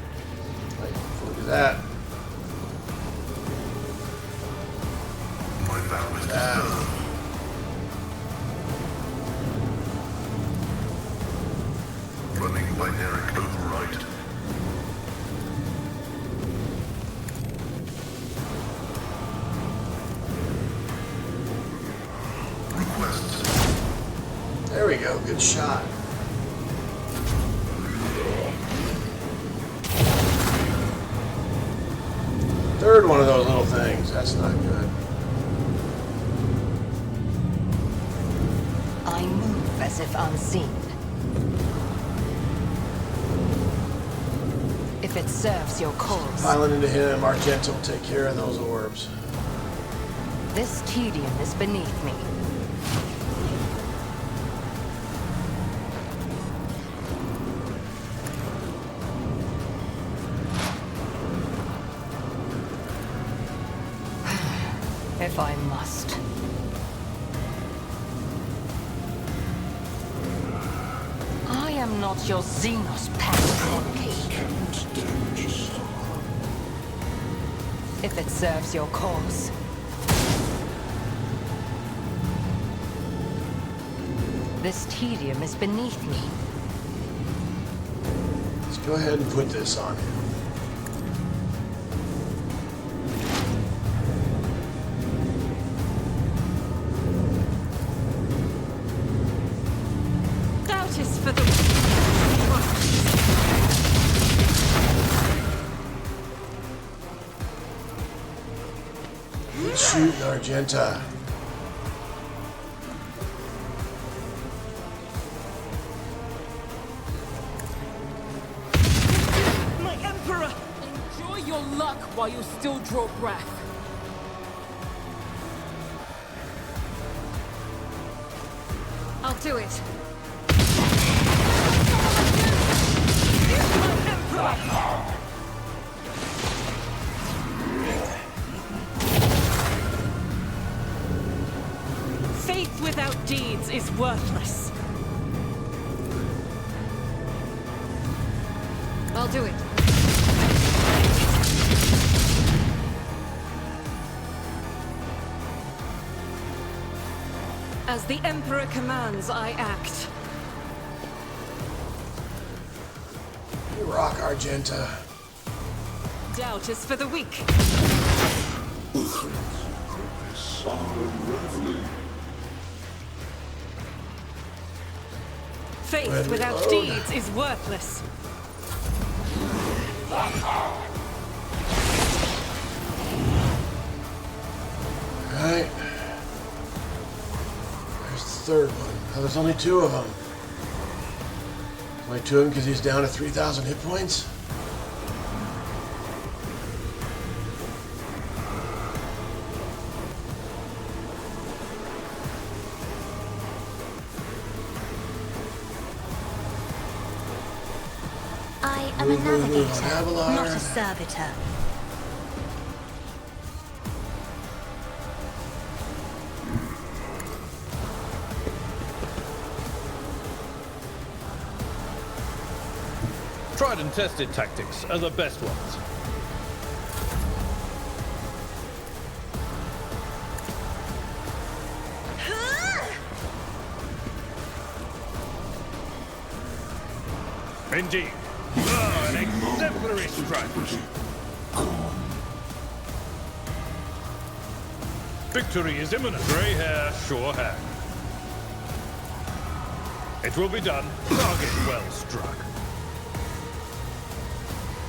Before we do that. My vow is to serve. Running binary override. Requests. There we go. Good shot. Third one of those little things. That's not good. I move as if unseen. If it serves your cause, Piling into him. Argenta will take care of those orbs. this tedium is beneath me. If I must. I am not your Xenos pansy. Cannot damage a star. If it serves your cause. This tedium is beneath me. Let's go ahead and put this on him. Doubt is for the... Good shooting, Argenta. while you still draw breath. I'll do it. Faith without deeds is worthless. I'll do it. As the Emperor commands, I act. You rock, Argenta. Doubt is for the weak. Faith without deeds is worthless. Alright. There's the third one. Oh, there's only 2 of them. Only 2 of them because he's down to 3,000 hit points? I am a navigator, Abelard. not a servitor. Tried and tested tactics are the best ones. Indeed. Oh, an exemplary strike. Victory is imminent. Grey hair, sure hand. It will be done. Target well struck.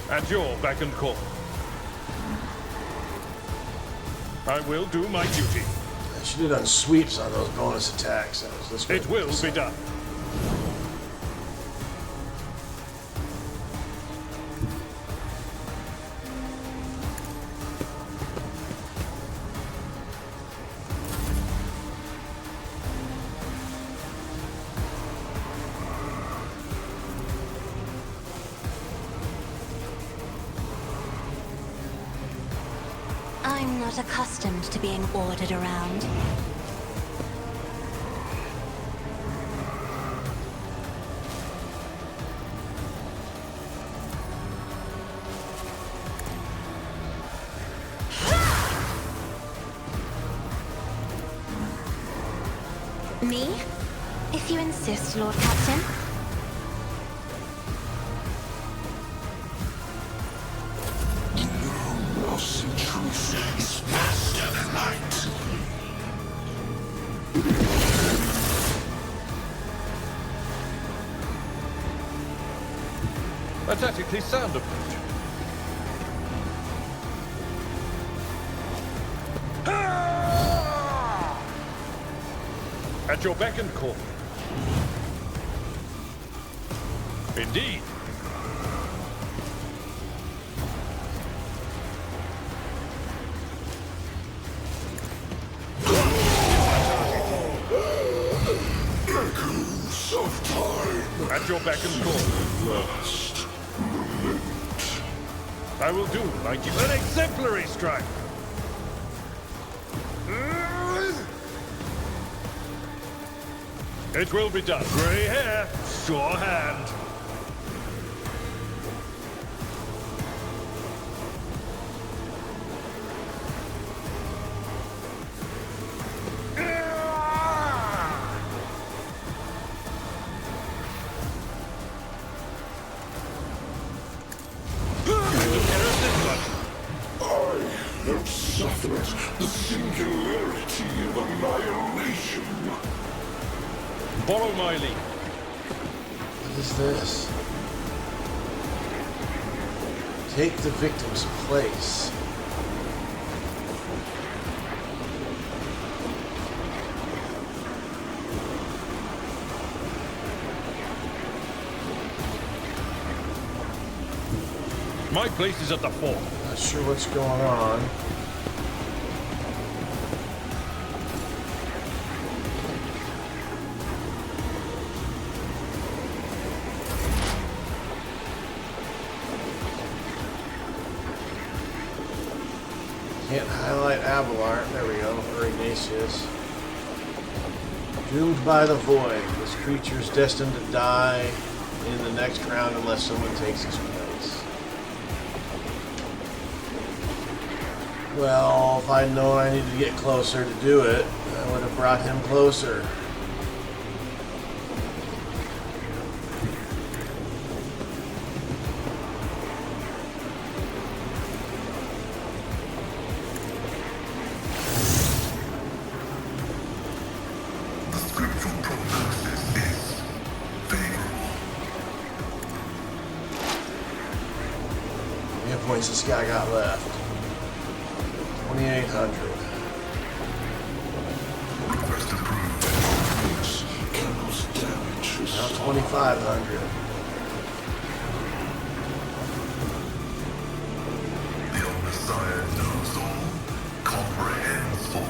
At your beck and call. I will do my duty. I should have done sweeps on those bonus attacks. It will be done. I'm not accustomed to being ordered around. Me? If you insist, Lord Captain. Truth is faster than light. A tactically sound approach. At your beck and call. Indeed. At your beck and call. I will do like you. An exemplary strike. It will be done. Grey hair, sure hand. Suffered the singularity of annihilation. Follow my lead. What is this? Take the victim's place. My place is at the fort. Not sure what's going on. Can't highlight Abelard. There we go. Or Ignatius. Doomed by the void. This creature's destined to die in the next round unless someone takes his place. Well, if I'd known I needed to get closer to do it, I would have brought him closer. The scriptural prognosis is favorable. How many points this guy got left? 2,800. Request approved. Now 2,500. The old Messiah knows all, comprehends all.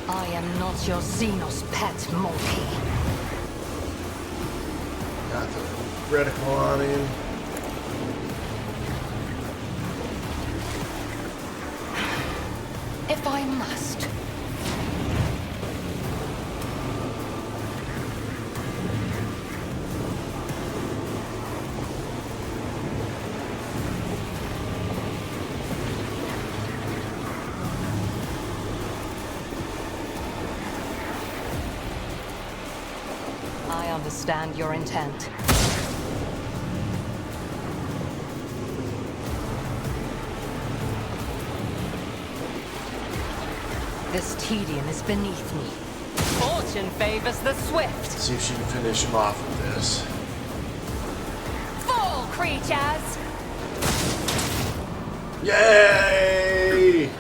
I am not your Xenos pet, monkey. Got the reticle on him. If I must. I understand your intent. This tedium is beneath me. Fortune favors the swift. Let's see if she can finish him off with this. Fall, creatures! Yay!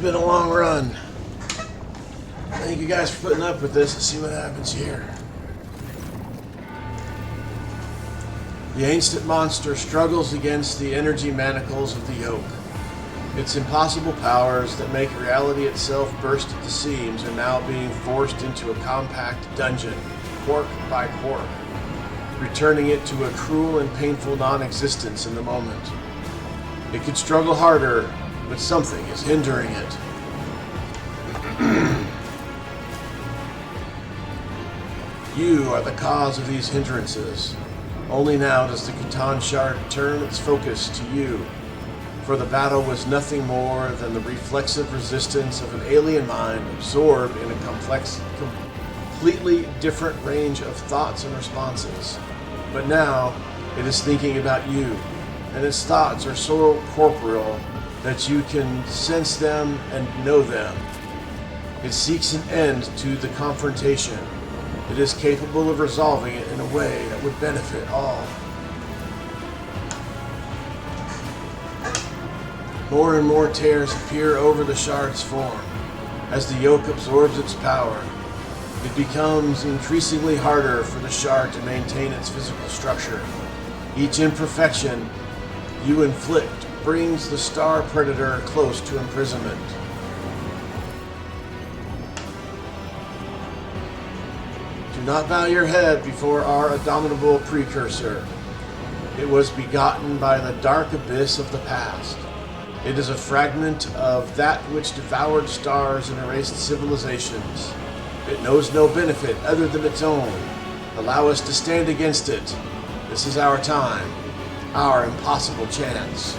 Been a long run. Thank you guys for putting up with this. Let's see what happens here. The ancient monster struggles against the energy manacles of the yoke. Its impossible powers that make reality itself burst at the seams are now being forced into a compact dungeon, quark by quark, returning it to a cruel and painful non-existence in the moment. It could struggle harder, but something is hindering it. You are the cause of these hindrances. Only now does the Catan Shard turn its focus to you, for the battle was nothing more than the reflexive resistance of an alien mind absorbed in a completely different range of thoughts and responses. But now, it is thinking about you, and its thoughts are so corporeal that you can sense them and know them. It seeks an end to the confrontation. It is capable of resolving it in a way that would benefit all. More and more tears appear over the shard's form. As the yoke absorbs its power, it becomes increasingly harder for the shard to maintain its physical structure. Each imperfection you inflict brings the star predator close to imprisonment. Do not bow your head before our abominable precursor. It was begotten by the dark abyss of the past. It is a fragment of that which devoured stars and erased civilizations. It knows no benefit other than its own. Allow us to stand against it. This is our time, our impossible chance.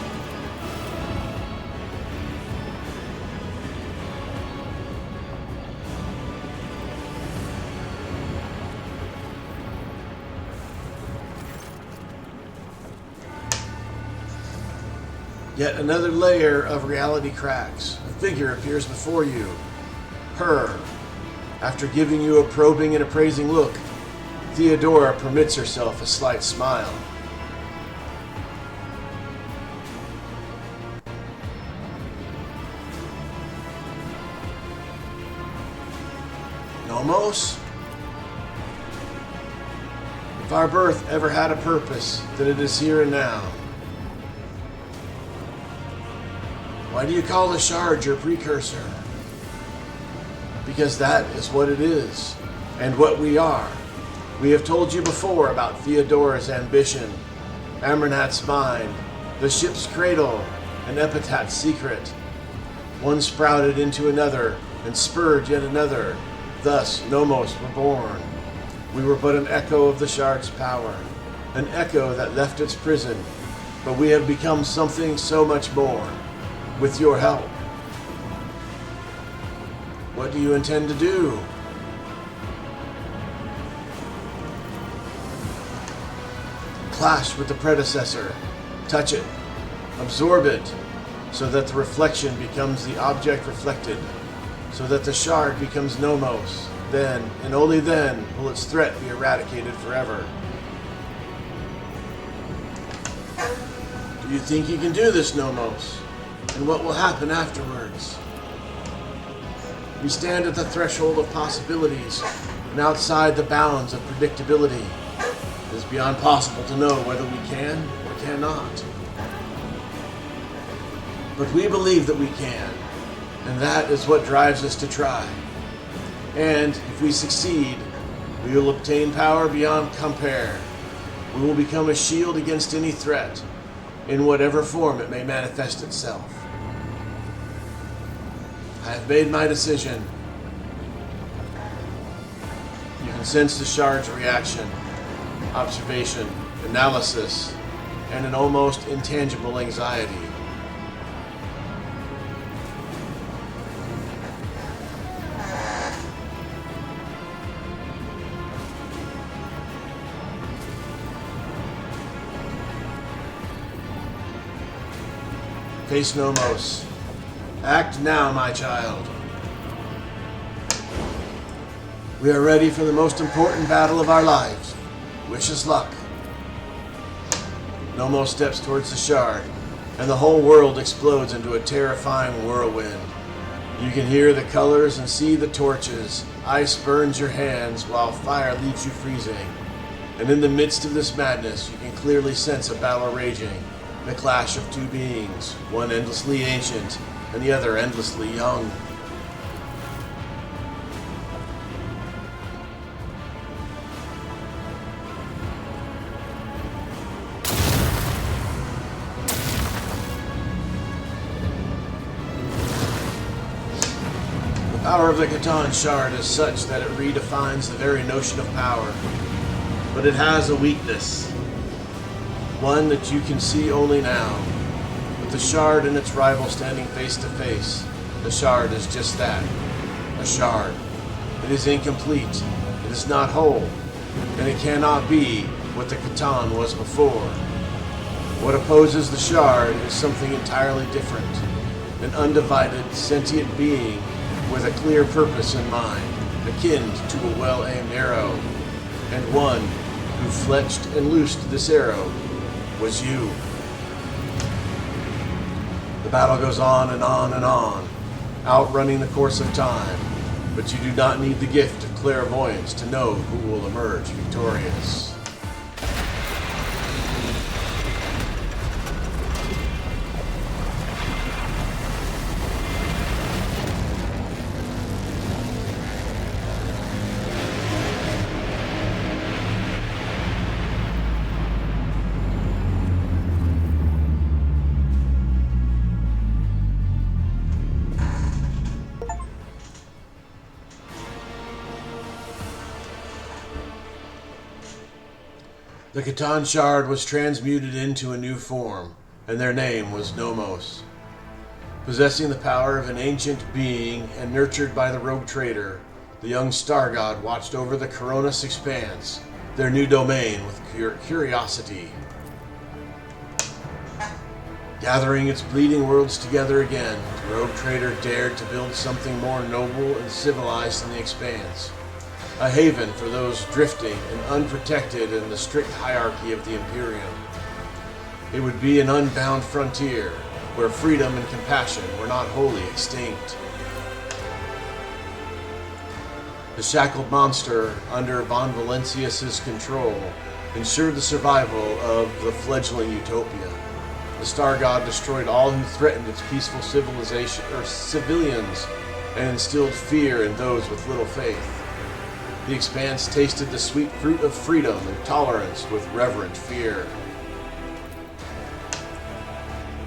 Yet another layer of reality cracks. A figure appears before you. Her. After giving you a probing and appraising look, Theodora permits herself a slight smile. Nomos? If our birth ever had a purpose, then it is here and now. Why do you call the shard your precursor? Because that is what it is, and what we are. We have told you before about Theodora's ambition, Amranat's mind, the ship's cradle, and Epitap's secret. One sprouted into another, and spurred yet another. Thus, Nomos were born. We were but an echo of the shard's power, an echo that left its prison, but we have become something so much more. With your help. What do you intend to do? Clash with the predecessor. Touch it. Absorb it. So that the reflection becomes the object reflected. So that the shard becomes Nomos. Then, and only then, will its threat be eradicated forever. Do you think you can do this, Nomos? And what will happen afterwards? We stand at the threshold of possibilities and outside the bounds of predictability. It is beyond possible to know whether we can or cannot. But we believe that we can, and that is what drives us to try. And if we succeed, we will obtain power beyond compare. We will become a shield against any threat, in whatever form it may manifest itself. I have made my decision. You can sense the shard's reaction, observation, analysis, and an almost intangible anxiety. Face Nomos. Act now, my child. We are ready for the most important battle of our lives. Wish us luck. Nomos steps towards the shard, and the whole world explodes into a terrifying whirlwind. You can hear the colors and see the torches. Ice burns your hands while fire leaves you freezing. And in the midst of this madness, you can clearly sense a battle raging. The clash of two beings, one endlessly ancient, and the other endlessly young. The power of the Catan shard is such that it redefines the very notion of power. But it has a weakness. One that you can see only now. With the shard and its rival standing face to face, the shard is just that, a shard. It is incomplete, it is not whole, and it cannot be what the Catan was before. What opposes the shard is something entirely different, an undivided, sentient being with a clear purpose in mind, akin to a well-aimed arrow, and one who fletched and loosed this arrow was you. The battle goes on and on and on, outrunning the course of time, but you do not need the gift of clairvoyance to know who will emerge victorious. The Catan Shard was transmuted into a new form, and their name was Nomos. Possessing the power of an ancient being and nurtured by the rogue trader, the young star god watched over the Coronis expanse, their new domain, with curiosity. Gathering its bleeding worlds together again, the rogue trader dared to build something more noble and civilized in the expanse. A haven for those drifting and unprotected in the strict hierarchy of the Imperium. It would be an unbound frontier, where freedom and compassion were not wholly extinct. The shackled monster, under Von Valencius's control, ensured the survival of the fledgling utopia. The Star God destroyed all who threatened its peaceful civilization or civilians, and instilled fear in those with little faith. The Expanse tasted the sweet fruit of freedom and tolerance with reverent fear.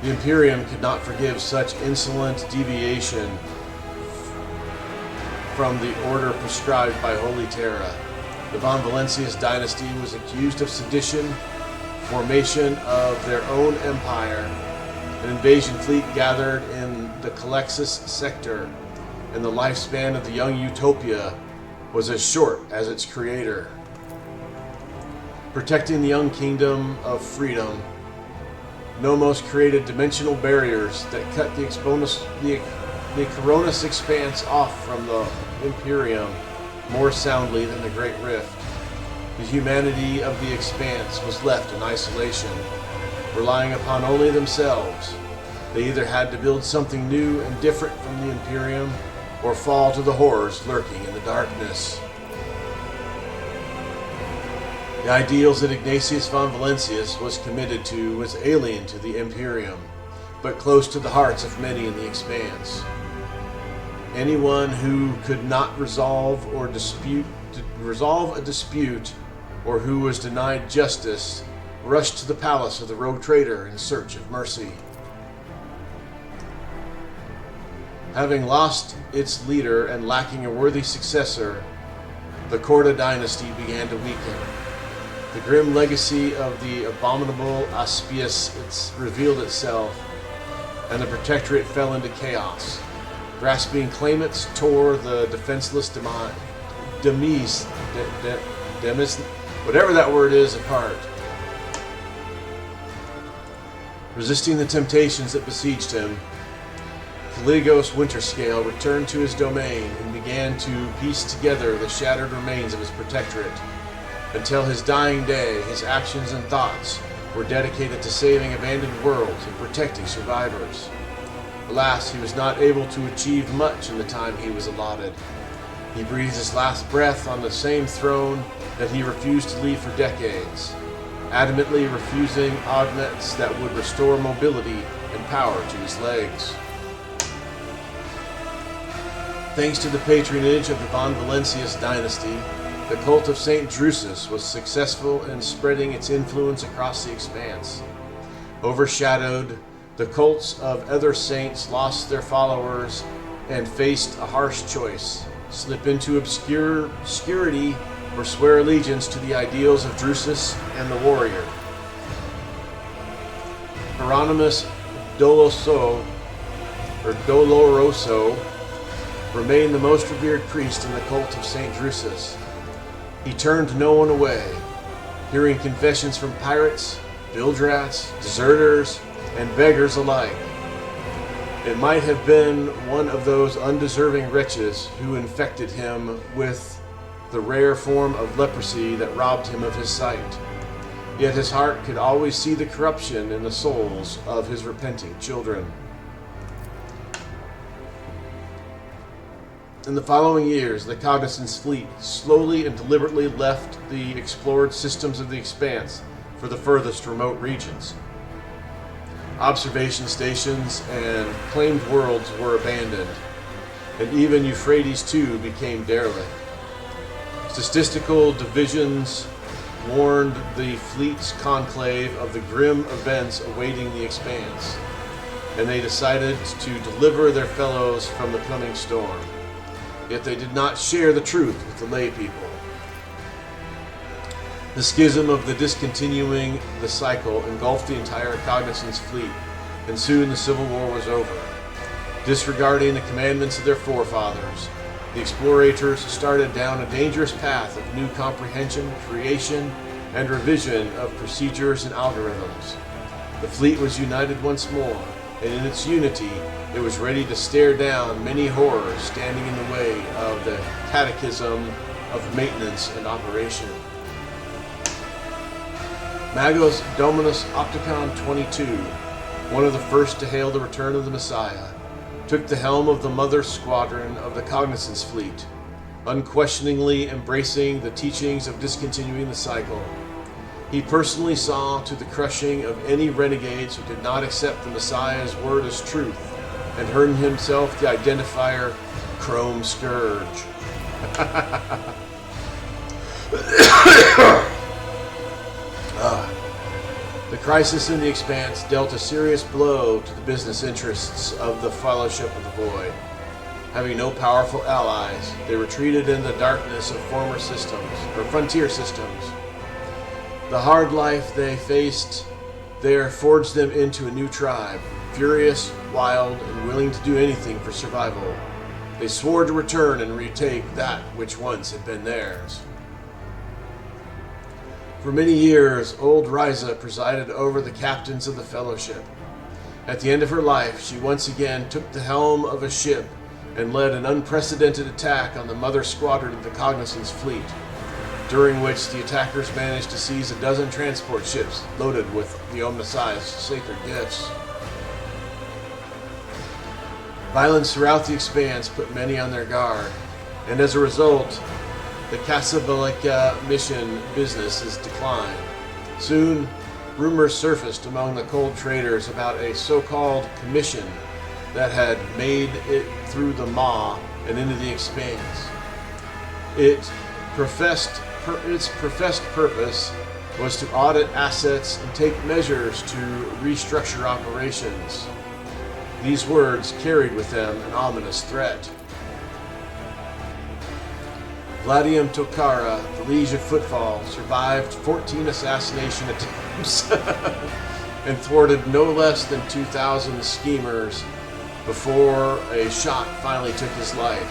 The Imperium could not forgive such insolent deviation from the order prescribed by Holy Terra. The Von Valencius dynasty was accused of sedition, formation of their own empire. An invasion fleet gathered in the Calexis sector, and the lifespan of the young utopia was as short as its creator. Protecting the young kingdom of freedom, Nomos created dimensional barriers that cut the Coronis expanse off from the Imperium more soundly than the Great Rift. The humanity of the expanse was left in isolation, relying upon only themselves. They either had to build something new and different from the Imperium, or fall to the horrors lurking in the darkness. The ideals that Ignatius von Valencius was committed to was alien to the Imperium, but close to the hearts of many in the Expanse. Anyone who could not resolve a dispute, or who was denied justice, rushed to the palace of the rogue trader in search of mercy. Having lost its leader and lacking a worthy successor, the Corda dynasty began to weaken. The grim legacy of the abominable Aspius revealed itself, and the Protectorate fell into chaos. Grasping claimants tore the defenseless Demis, whatever that word is, apart. Resisting the temptations that besieged him, Caligos Winterscale returned to his domain and began to piece together the shattered remains of his protectorate. Until his dying day, his actions and thoughts were dedicated to saving abandoned worlds and protecting survivors. Alas, he was not able to achieve much in the time he was allotted. He breathed his last breath on the same throne that he refused to leave for decades, adamantly refusing augments that would restore mobility and power to his legs. Thanks to the patronage of the Von Valencius dynasty, the cult of St. Drusus was successful in spreading its influence across the Expanse. Overshadowed, the cults of other saints lost their followers and faced a harsh choice: slip into obscurity or swear allegiance to the ideals of Drusus and the warrior. Hieronymus Doloroso remained the most revered priest in the cult of St. Drusus. He turned no one away, hearing confessions from pirates, bilge-rats, deserters, and beggars alike. It might have been one of those undeserving wretches who infected him with the rare form of leprosy that robbed him of his sight. Yet his heart could always see the corruption in the souls of his repenting children. In the following years, the Cognizance fleet slowly and deliberately left the explored systems of the Expanse for the furthest remote regions. Observation stations and claimed worlds were abandoned, and even Euphrates II became derelict. Statistical divisions warned the fleet's conclave of the grim events awaiting the Expanse, and they decided to deliver their fellows from the coming storm. Yet they did not share the truth with the lay people. The schism of the discontinuing the cycle engulfed the entire Cognizance fleet, and soon the Civil War was over. Disregarding the commandments of their forefathers, the explorators started down a dangerous path of new comprehension, creation, and revision of procedures and algorithms. The fleet was united once more, and in its unity, it was ready to stare down many horrors standing in the way of the catechism of maintenance and operation. Magos Dominus Opticon 22, one of the first to hail the return of the Messiah, took the helm of the mother squadron of the Cognizance fleet, unquestioningly embracing the teachings of discontinuing the cycle. He personally saw to the crushing of any renegades who did not accept the Messiah's word as truth, and earned himself the identifier Chrome Scourge. The crisis in the Expanse dealt a serious blow to the business interests of the Fellowship of the Void. Having no powerful allies, they retreated in the darkness of former systems, or frontier systems. The hard life they faced there forged them into a new tribe, furious, wild, and willing to do anything for survival. They swore to return and retake that which once had been theirs. For many years, old Ryza presided over the captains of the Fellowship. At the end of her life, she once again took the helm of a ship and led an unprecedented attack on the mother squadron of the Cognizance fleet, during which the attackers managed to seize a dozen transport ships loaded with the Omnissiah's sacred gifts. Violence throughout the Expanse put many on their guard, and as a result, the Casablanca mission business has declined. Soon, rumors surfaced among the cold traders about a so-called commission that had made it through the Maw and into the Expanse. Its professed purpose was to audit assets and take measures to restructure operations. These words carried with them an ominous threat. Gladium Tokara, the Liege of Footfall, survived 14 assassination attempts and thwarted no less than 2,000 schemers before a shot finally took his life.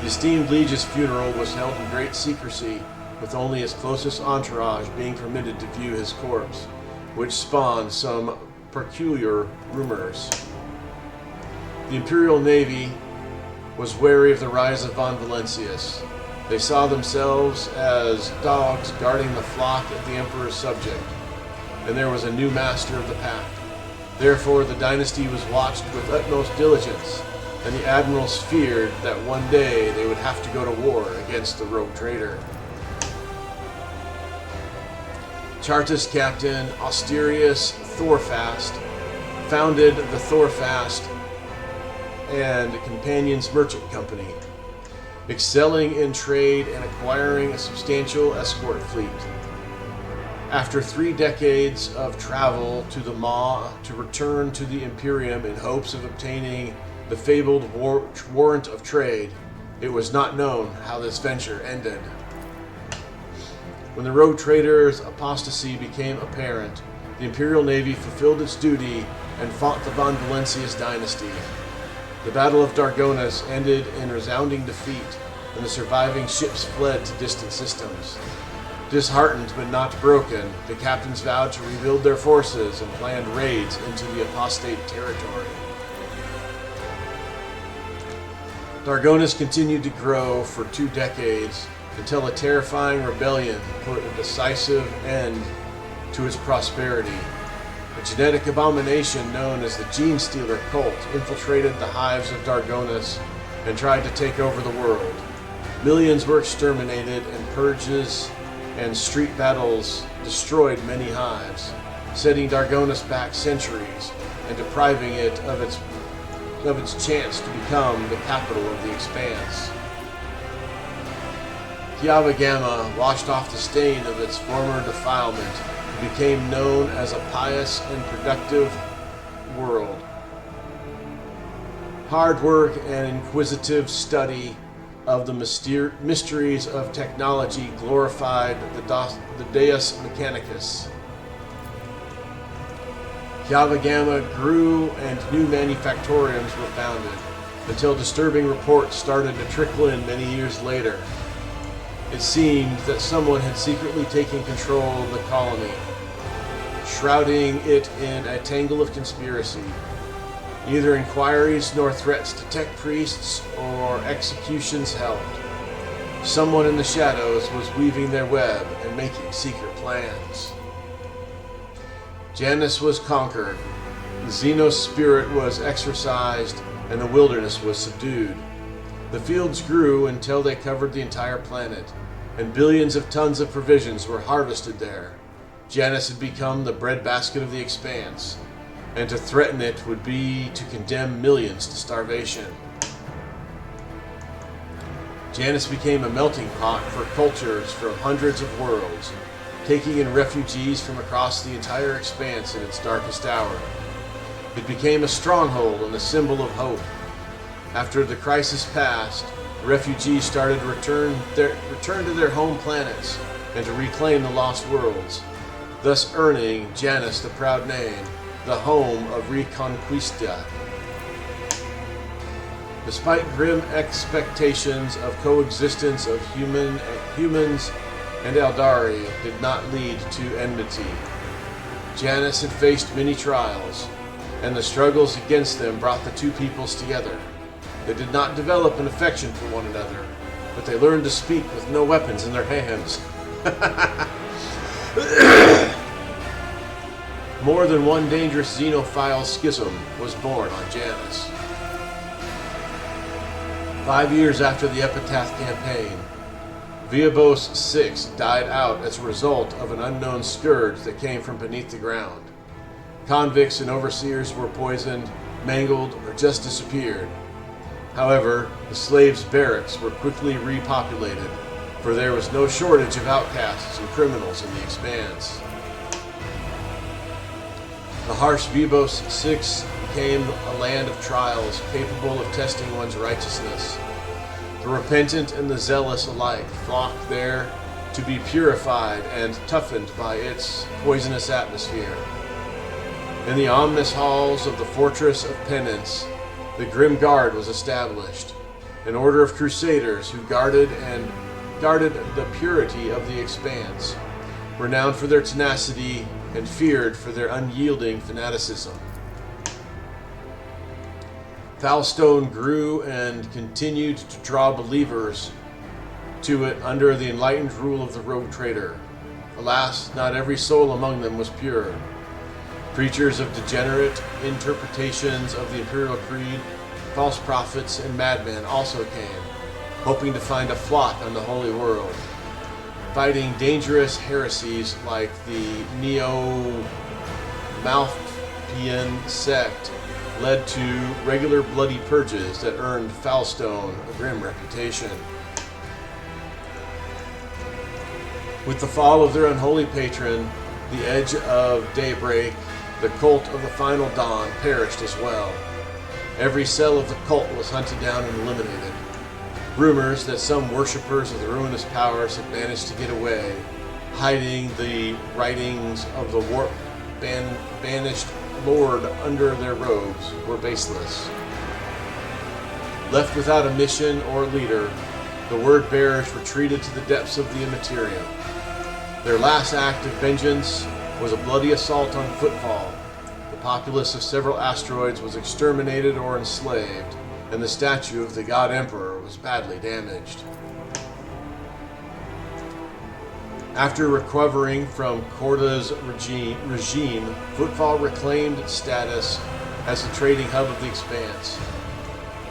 The esteemed Liege's funeral was held in great secrecy, with only his closest entourage being permitted to view his corpse, which spawned some peculiar rumors. The Imperial Navy was wary of the rise of Von Valancius. They saw themselves as dogs guarding the flock of the Emperor's subject, and there was a new master of the pact. Therefore, the dynasty was watched with utmost diligence, and the admirals feared that one day they would have to go to war against the rogue traitor. Chartist Captain Austerius Thorfast founded the Thorfast and Companions Merchant Company, excelling in trade and acquiring a substantial escort fleet. After 3 decades of travel to the Maw to return to the Imperium in hopes of obtaining the fabled warrant of trade, it was not known how this venture ended. When the rogue trader's apostasy became apparent, the Imperial Navy fulfilled its duty and fought the Von Valancius dynasty. The Battle of Dargonas ended in resounding defeat, and the surviving ships fled to distant systems. Disheartened but not broken, the captains vowed to rebuild their forces and planned raids into the apostate territory. Dargonas continued to grow for 2 decades until a terrifying rebellion put a decisive end to its prosperity. A genetic abomination known as the Gene Stealer cult infiltrated the hives of Dargonas and tried to take over the world. Millions were exterminated, and purges and street battles destroyed many hives, setting Dargonas back centuries and depriving it of its chance to become the capital of the Expanse. Kiava Gamma washed off the stain of its former defilement and became known as a pious and productive world. Hard work and inquisitive study of the mysteries of technology glorified the Deus Mechanicus. Yavagama grew and new manufactoriums were founded, until disturbing reports started to trickle in many years later. It seemed that someone had secretly taken control of the colony, shrouding it in a tangle of conspiracy. Neither inquiries nor threats to tech priests or executions helped. Someone in the shadows was weaving their web and making secret plans. Janus was conquered, the Xenos spirit was exorcised, and the wilderness was subdued. The fields grew until they covered the entire planet, and billions of tons of provisions were harvested there. Janus had become the breadbasket of the expanse, and to threaten it would be to condemn millions to starvation. Janus became a melting pot for cultures from hundreds of worlds, taking in refugees from across the entire expanse in its darkest hour. It became a stronghold and a symbol of hope. After the crisis passed, the refugees started to return to their home planets and to reclaim the lost worlds, thus earning Janus the proud name, the home of Reconquista. Despite grim expectations of coexistence of humans and Eldari did not lead to enmity. Janus had faced many trials, and the struggles against them brought the two peoples together. They did not develop an affection for one another, but they learned to speak with no weapons in their hands. More than one dangerous xenophile schism was born on Janus. 5 years after the Epitaph campaign, Viabos 6 died out as a result of an unknown scourge that came from beneath the ground. Convicts and overseers were poisoned, mangled, or just disappeared. However, the slaves' barracks were quickly repopulated, for there was no shortage of outcasts and criminals in the expanse. The harsh Viabos 6 became a land of trials capable of testing one's righteousness. The repentant and the zealous alike flocked there to be purified and toughened by its poisonous atmosphere. In the ominous halls of the Fortress of Penance, the Grim Guard was established, an order of crusaders who guarded the purity of the expanse, renowned for their tenacity and feared for their unyielding fanaticism. Foulstone grew and continued to draw believers to it under the enlightened rule of the rogue trader. Alas, not every soul among them was pure. Preachers of degenerate interpretations of the Imperial Creed, false prophets, and madmen also came, hoping to find a flaw on the holy world. Fighting dangerous heresies like the Neo-Malthian sect led to regular bloody purges that earned Foulstone a grim reputation. With the fall of their unholy patron, the edge of daybreak, the cult of the final dawn perished as well. Every cell of the cult was hunted down and eliminated. Rumors that some worshippers of the ruinous powers had managed to get away, hiding the writings of the banished lord under their robes, were baseless. Left without a mission or leader, the word bearers retreated to the depths of the immaterium. Their last act of vengeance was a bloody assault on Footfall. The populace of several asteroids was exterminated or enslaved, and the statue of the God Emperor was badly damaged. After recovering from Corda's regime, Footfall reclaimed its status as a trading hub of the Expanse.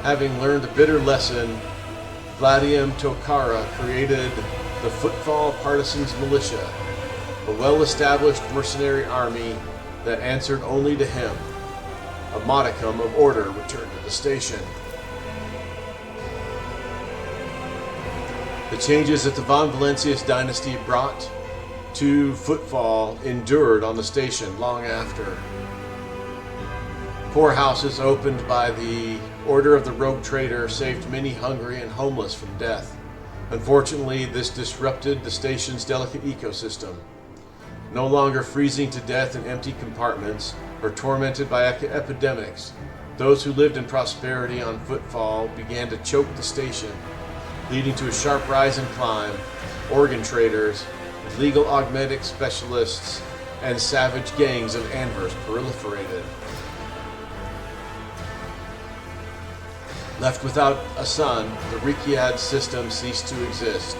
Having learned a bitter lesson, Vladium Tokara created the Footfall Partisans Militia, a well-established mercenary army that answered only to him. A modicum of order returned to the station. The changes that the Von Valencius dynasty brought to Footfall endured on the station long after. Poorhouses opened by the order of the rogue trader saved many hungry and homeless from death. Unfortunately, this disrupted the station's delicate ecosystem. No longer freezing to death in empty compartments or tormented by epidemics, those who lived in prosperity on footfall began to choke the station, leading to a sharp rise in crime. Organ traders, legal augmetic specialists, and savage gangs of Anvers proliferated. Left without a sun, the Rikiad system ceased to exist.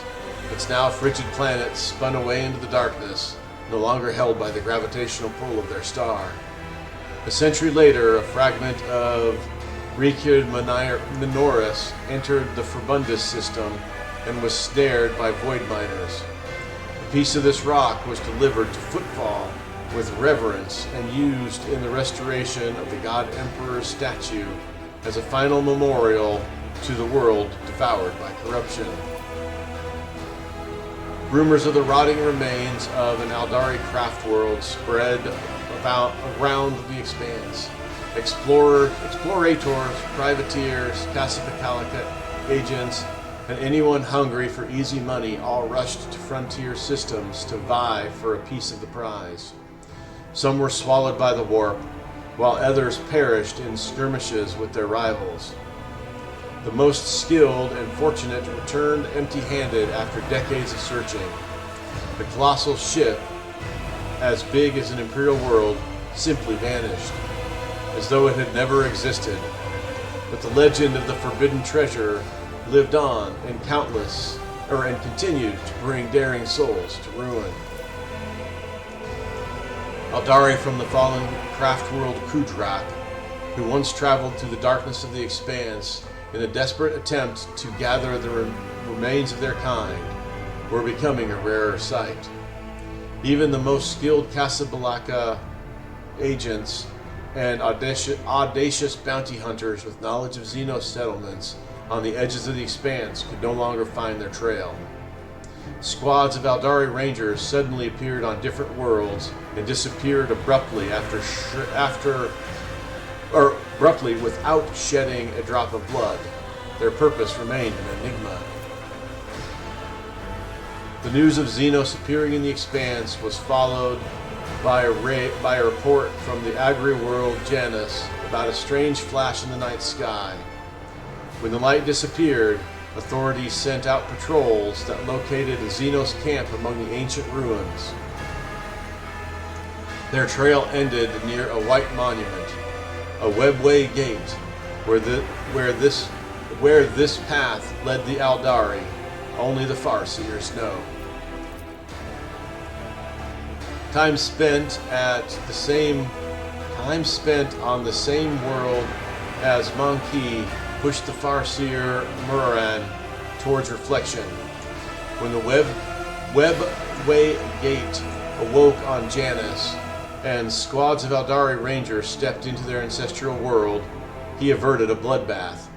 Its now frigid planets spun away into the darkness, no longer held by the gravitational pull of their star. A century later, a fragment of Rikiad Minoris entered the Furbundus system and was snared by void miners. A piece of this rock was delivered to Footfall with reverence and used in the restoration of the God Emperor's statue as a final memorial to the world devoured by corruption. Rumors of the rotting remains of an Aldari craft world spread around the expanse. Explorators, privateers, Casabicalica agents, and anyone hungry for easy money all rushed to frontier systems to vie for a piece of the prize. Some were swallowed by the warp, while others perished in skirmishes with their rivals. The most skilled and fortunate returned empty-handed after decades of searching. The colossal ship, as big as an imperial world, simply vanished, as though it had never existed. But the legend of the forbidden treasure lived on and continued to bring daring souls to ruin. Aldari from the fallen craft world Kudrak, who once traveled through the darkness of the expanse in a desperate attempt to gather the remains of their kind, were becoming a rarer sight. Even the most skilled Casablanca agents and audacious bounty hunters with knowledge of Xenos settlements on the edges of the expanse could no longer find their trail. Squads of Aldari Rangers suddenly appeared on different worlds and disappeared abruptly abruptly without shedding a drop of blood. Their purpose remained an enigma. The news of Xenos appearing in the expanse was followed by a report from the agri-world Janus about a strange flash in the night sky. When the light disappeared, authorities sent out patrols that located a Xenos camp among the ancient ruins. Their trail ended near a white monument, a webway gate, where this path led the Aldari. Only the Farseers know. Time spent on the same world as Monkey pushed the Farseer Murran towards reflection. When the webway gate awoke on Janus, and squads of Aldari Rangers stepped into their ancestral world, he averted a bloodbath,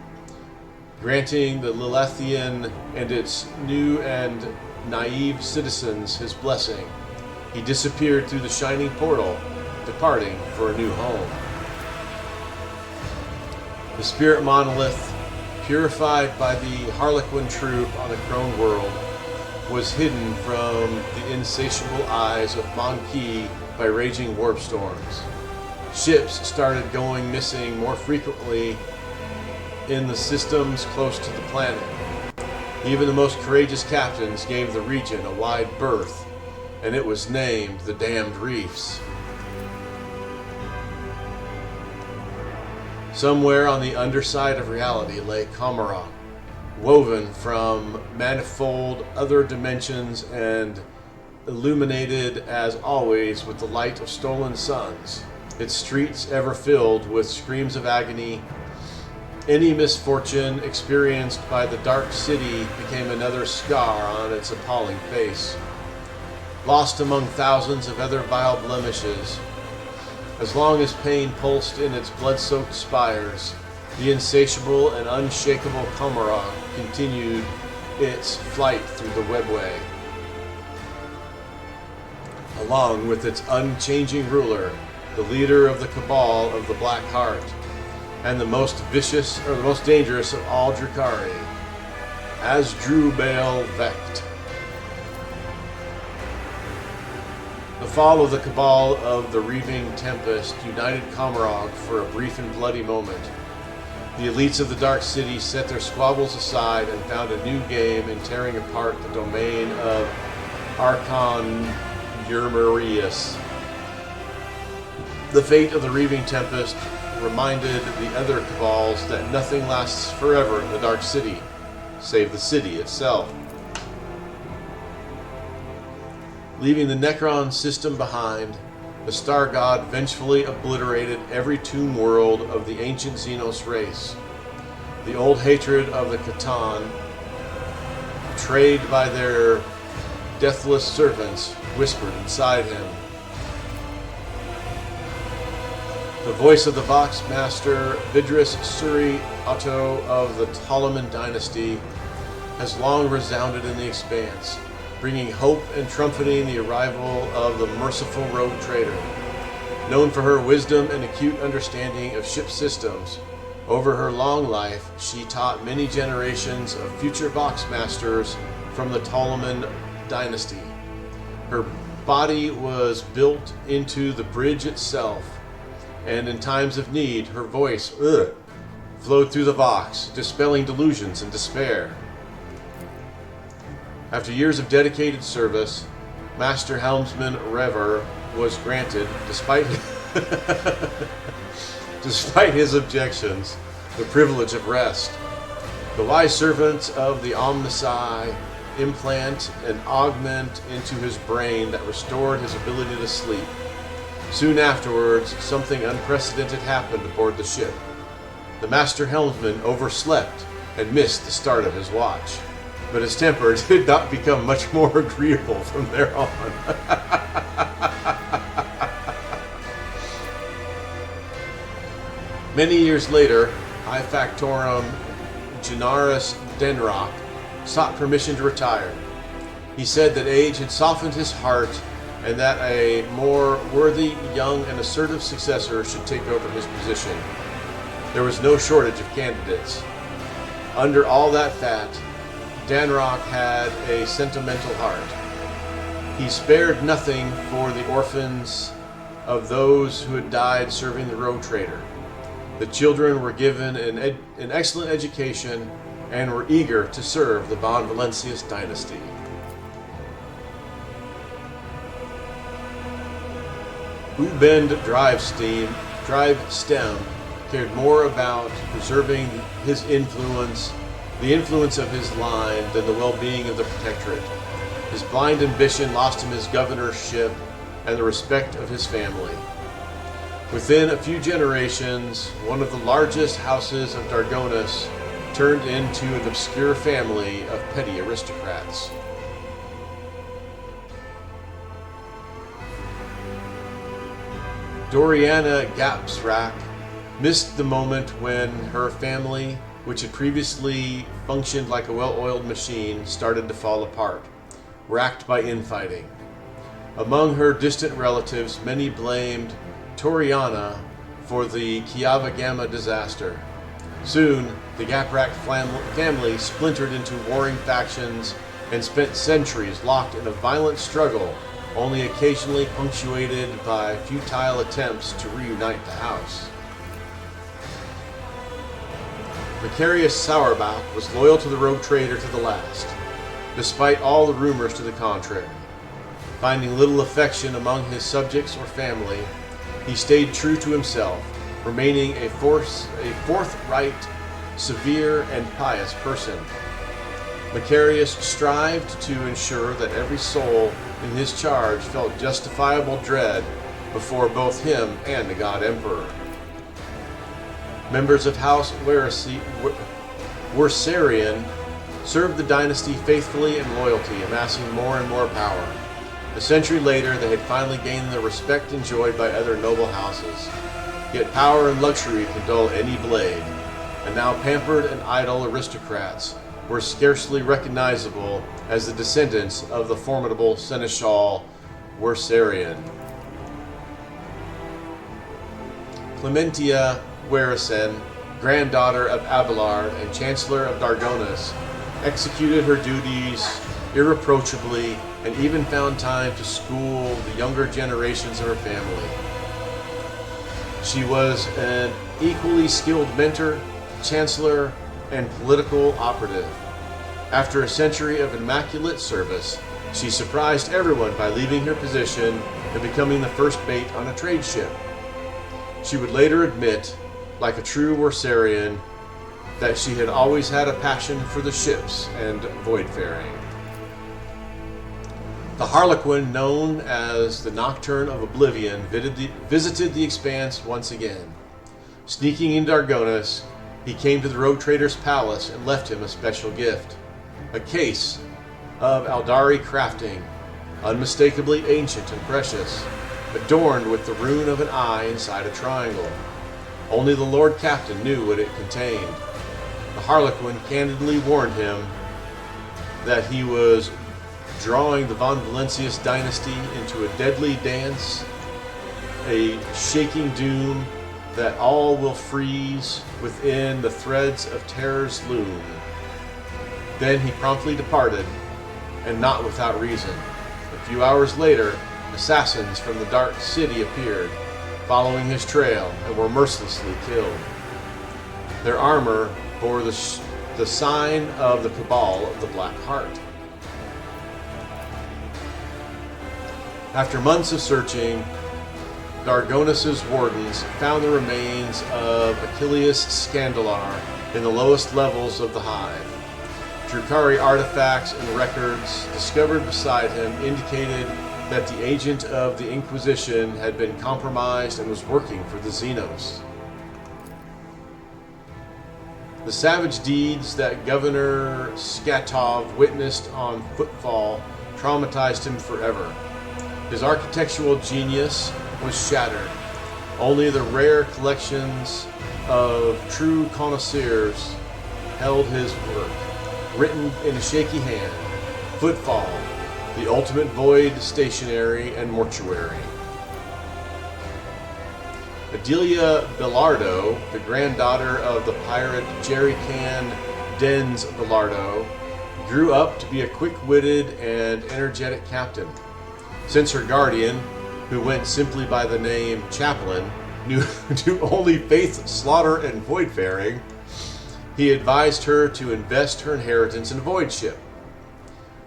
granting the Lilithian and its new and naive citizens his blessing. He disappeared through the shining portal, departing for a new home. The spirit monolith, purified by the Harlequin troop on the Crone world, was hidden from the insatiable eyes of Monkey by raging warp storms. Ships started going missing more frequently in the systems close to the planet. Even the most courageous captains gave the region a wide berth, and it was named the Damned Reefs. Somewhere on the underside of reality lay Kamara, woven from manifold other dimensions and illuminated as always with the light of stolen suns, its streets ever filled with screams of agony. Any misfortune experienced by the dark city became another scar on its appalling face. Lost among thousands of other vile blemishes, as long as pain pulsed in its blood-soaked spires, the insatiable and unshakable Kamara continued its flight through the webway. Along with its unchanging ruler, the leader of the cabal of the Black Heart, and the most vicious, or the most dangerous of all Drukhari, Asdrubal Vecht. The fall of the cabal of the Reaving Tempest united Comarog for a brief and bloody moment. The elites of the Dark City set their squabbles aside and found a new game in tearing apart the domain of Archon Yermerius. The fate of the Reaving Tempest reminded the other cabals that nothing lasts forever in the Dark City, save the city itself. Leaving the Necron system behind, the Star God vengefully obliterated every tomb world of the ancient Xenos race. The old hatred of the Catan, betrayed by their deathless servants, whispered inside him. The voice of the Vox Master, Vidris Suri Otto of the Ptoleman dynasty, has long resounded in the expanse, bringing hope and trumpeting the arrival of the merciful rogue trader. Known for her wisdom and acute understanding of ship systems, over her long life, she taught many generations of future Vox Masters from the Ptoleman dynasty. Her body was built into the bridge itself, and in times of need, her voice flowed through the Vox, dispelling delusions and despair. After years of dedicated service, Master Helmsman Rever was granted, despite his objections, the privilege of rest. The wise servants of the Omnisci implant an augment into his brain that restored his ability to sleep. Soon afterwards, something unprecedented happened aboard the ship. The Master Helmsman overslept and missed the start of his watch, but his temper did not become much more agreeable from there on. Many years later, High Factorum Gennaris Denrock sought permission to retire. He said that age had softened his heart and that a more worthy, young, and assertive successor should take over his position. There was no shortage of candidates. Under all that fat, Danrock had a sentimental heart. He spared nothing for the orphans of those who had died serving the rogue trader. The children were given an excellent education and were eager to serve the Von Valentius dynasty. Ubend Drive Stem cared more about preserving his influence, the influence of his line, than the well-being of the Protectorate. His blind ambition lost him his governorship and the respect of his family. Within a few generations, one of the largest houses of Dargonis turned into an obscure family of petty aristocrats. Doriana Gapsrak missed the moment when her family, which had previously functioned like a well-oiled machine, started to fall apart, racked by infighting. Among her distant relatives, many blamed Toriana for the Kiava Gamma disaster. Soon, the Gaprak family splintered into warring factions and spent centuries locked in a violent struggle, only occasionally punctuated by futile attempts to reunite the house. Macarius Sauerbach was loyal to the rogue trader to the last, despite all the rumors to the contrary. Finding little affection among his subjects or family, he stayed true to himself, remaining a forthright, severe, and pious person. Macarius strived to ensure that every soul in his charge felt justifiable dread before both him and the God Emperor. Members of House Wersarian served the dynasty faithfully and loyalty, amassing more and more power. A century later, they had finally gained the respect enjoyed by other noble houses. Yet power and luxury could dull any blade, and now pampered and idle aristocrats were scarcely recognizable as the descendants of the formidable Seneschal Wersarian. Clementia Warhammer, granddaughter of Abelard and Chancellor of Dargonis, executed her duties irreproachably and even found time to school the younger generations of her family. She was an equally skilled mentor, chancellor, and political operative. After a century of immaculate service, she surprised everyone by leaving her position and becoming the first mate on a trade ship. She would later admit, like a true Warsarian, that she had always had a passion for the ships and voidfaring. The Harlequin, known as the Nocturne of Oblivion, visited the Expanse once again. Sneaking into Dargonis, he came to the Rogue Trader's palace and left him a special gift. A case of Aldari crafting, unmistakably ancient and precious, adorned with the rune of an eye inside a triangle. Only the Lord Captain knew what it contained. The Harlequin candidly warned him that he was drawing the Von Valencius dynasty into a deadly dance, a shaking doom that all will freeze within the threads of terror's loom. Then he promptly departed, and not without reason. A few hours later, assassins from the Dark City appeared, following his trail, and were mercilessly killed. Their armor bore the sign of the Cabal of the Black Heart. After months of searching, Dargonis' wardens found the remains of Achilles Scandalar in the lowest levels of the hive. Drukari artifacts and records discovered beside him indicated that the agent of the Inquisition had been compromised and was working for the Xenos. The savage deeds that Governor Skatov witnessed on Footfall traumatized him forever. His architectural genius was shattered. Only the rare collections of true connoisseurs held his work, written in a shaky hand. Footfall, the ultimate void stationary and mortuary. Adelia Bellardo, the granddaughter of the pirate Jerry Can Dens Bellardo, grew up to be a quick-witted and energetic captain. Since her guardian, who went simply by the name Chaplain, knew only faith, slaughter, and voidfaring, he advised her to invest her inheritance in a void ship.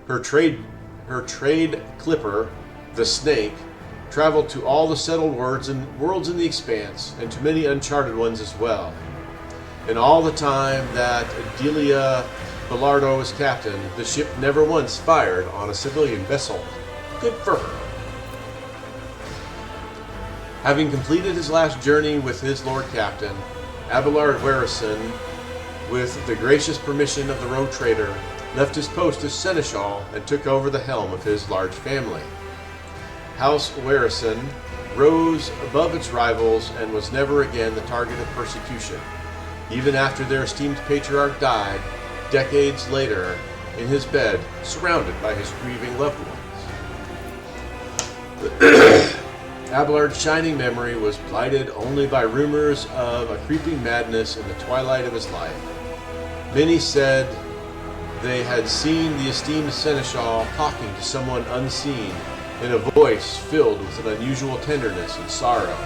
Her trade clipper, the Snake, traveled to all the settled worlds in the Expanse, and to many uncharted ones as well. And all the time that Adelia Bellardo was captain, the ship never once fired on a civilian vessel. Good for her. Having completed his last journey with his Lord Captain, Abelard Warison, with the gracious permission of the Rogue Trader, left his post as Seneschal and took over the helm of his large family. House Warison rose above its rivals and was never again the target of persecution, even after their esteemed patriarch died, decades later, in his bed, surrounded by his grieving loved ones. Abelard's shining memory was blighted only by rumors of a creeping madness in the twilight of his life. Many said they had seen the esteemed Seneschal talking to someone unseen in a voice filled with an unusual tenderness and sorrow.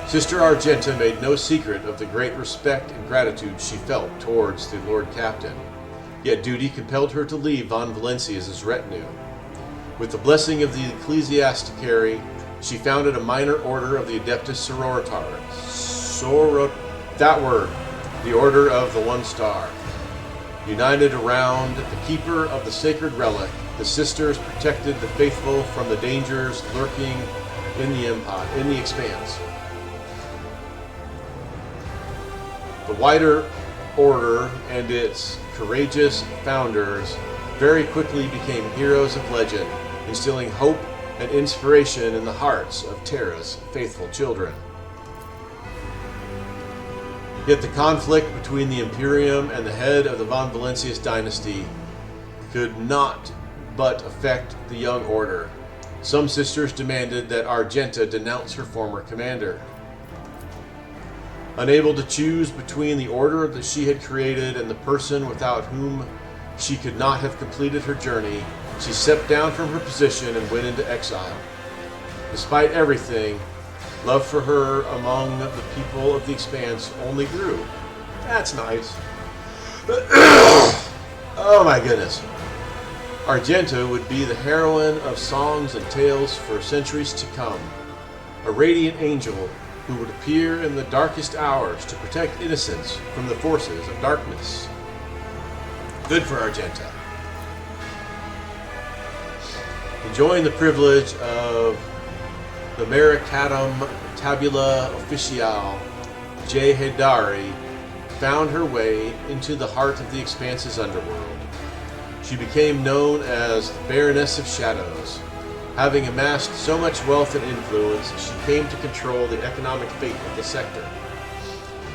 Sister Argenta made no secret of the great respect and gratitude she felt towards the Lord Captain, yet duty compelled her to leave Von Valencia's retinue. With the blessing of the ecclesiasticary, she founded a minor order of the Adeptus Sororitatis. The Order of the One Star. United around the keeper of the sacred relic, the sisters protected the faithful from the dangers lurking in the Expanse. The wider order and its courageous founders very quickly became heroes of legend, instilling hope and inspiration in the hearts of Terra's faithful children. Yet the conflict between the Imperium and the head of the Von Valencius dynasty could not but affect the young order. Some sisters demanded that Argenta denounce her former commander. Unable to choose between the order that she had created and the person without whom she could not have completed her journey, she stepped down from her position and went into exile. Despite everything, love for her among the people of the Expanse only grew. That's nice. Oh my goodness. Argenta would be the heroine of songs and tales for centuries to come. A radiant angel who would appear in the darkest hours to protect innocence from the forces of darkness. Good for Argenta. Enjoying the privilege of the Meritatum Tabula Officiale, Jay Haidari found her way into the heart of the Expanse's underworld. She became known as the Baroness of Shadows. Having amassed so much wealth and influence, she came to control the economic fate of the sector.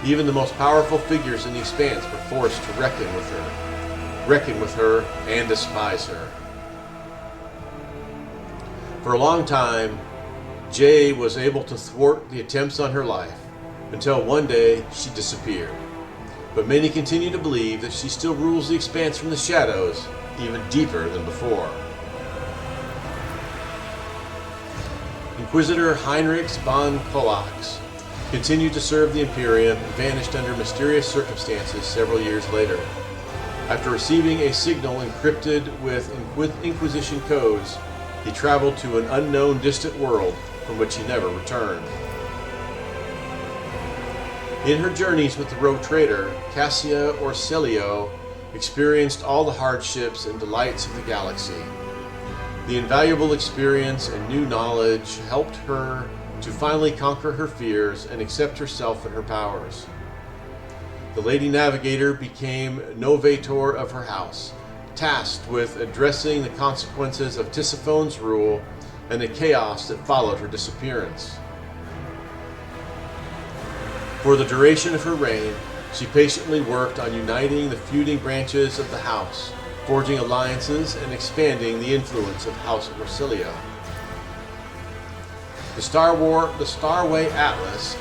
Even the most powerful figures in the Expanse were forced to reckon with her and despise her. For a long time, Jay was able to thwart the attempts on her life, until one day she disappeared. But many continue to believe that she still rules the Expanse from the shadows, even deeper than before. Inquisitor Heinrich von Kollax continued to serve the Imperium and vanished under mysterious circumstances several years later. After receiving a signal encrypted with Inquisition codes, he traveled to an unknown distant world from which he never returned. In her journeys with the rogue trader, Cassia Orselio experienced all the hardships and delights of the galaxy. The invaluable experience and new knowledge helped her to finally conquer her fears and accept herself and her powers. The Lady Navigator became Novator of her house, tasked with addressing the consequences of Tisiphone's rule and the chaos that followed her disappearance. For the duration of her reign, she patiently worked on uniting the feuding branches of the house, forging alliances and expanding the influence of House Orsilio. The Starway Atlas,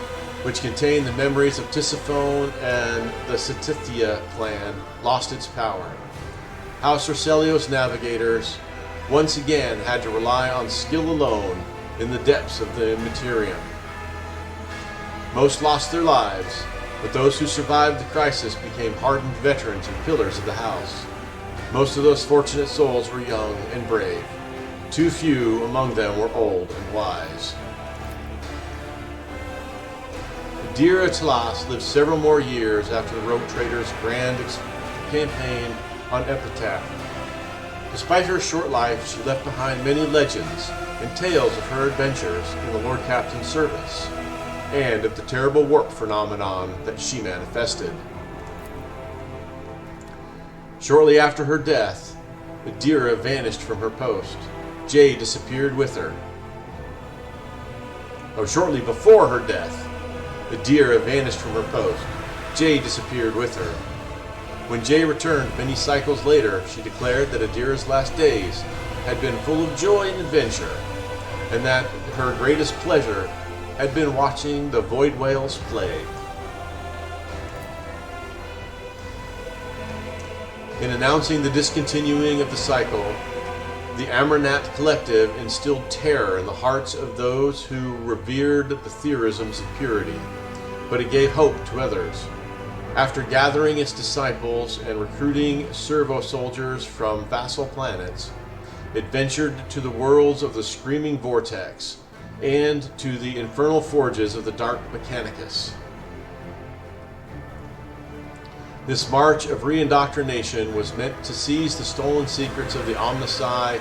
which contained the memories of Tisiphone and the Setithia clan, lost its power. House Orselio's navigators once again had to rely on skill alone in the depths of the Materium. Most lost their lives, but those who survived the crisis became hardened veterans and pillars of the house. Most of those fortunate souls were young and brave. Too few among them were old and wise. Dira Tlas lived several more years after the Rogue Trader's grand campaign on Epitaph. Despite her short life, she left behind many legends and tales of her adventures in the Lord Captain's service, and of the terrible warp phenomenon that she manifested. Shortly after her death, Adira vanished from her post. Jay disappeared with her. Shortly before her death, Adira vanished from her post. Jay disappeared with her. When Jay returned many cycles later, she declared that Adira's last days had been full of joy and adventure, and that her greatest pleasure had been watching the void whales play. In announcing the discontinuing of the cycle, the Amranat Collective instilled terror in the hearts of those who revered the theorisms of purity, but it gave hope to others. After gathering its disciples and recruiting servo soldiers from vassal planets, it ventured to the worlds of the Screaming Vortex and to the infernal forges of the Dark Mechanicus. This march of re-indoctrination was meant to seize the stolen secrets of the Omnici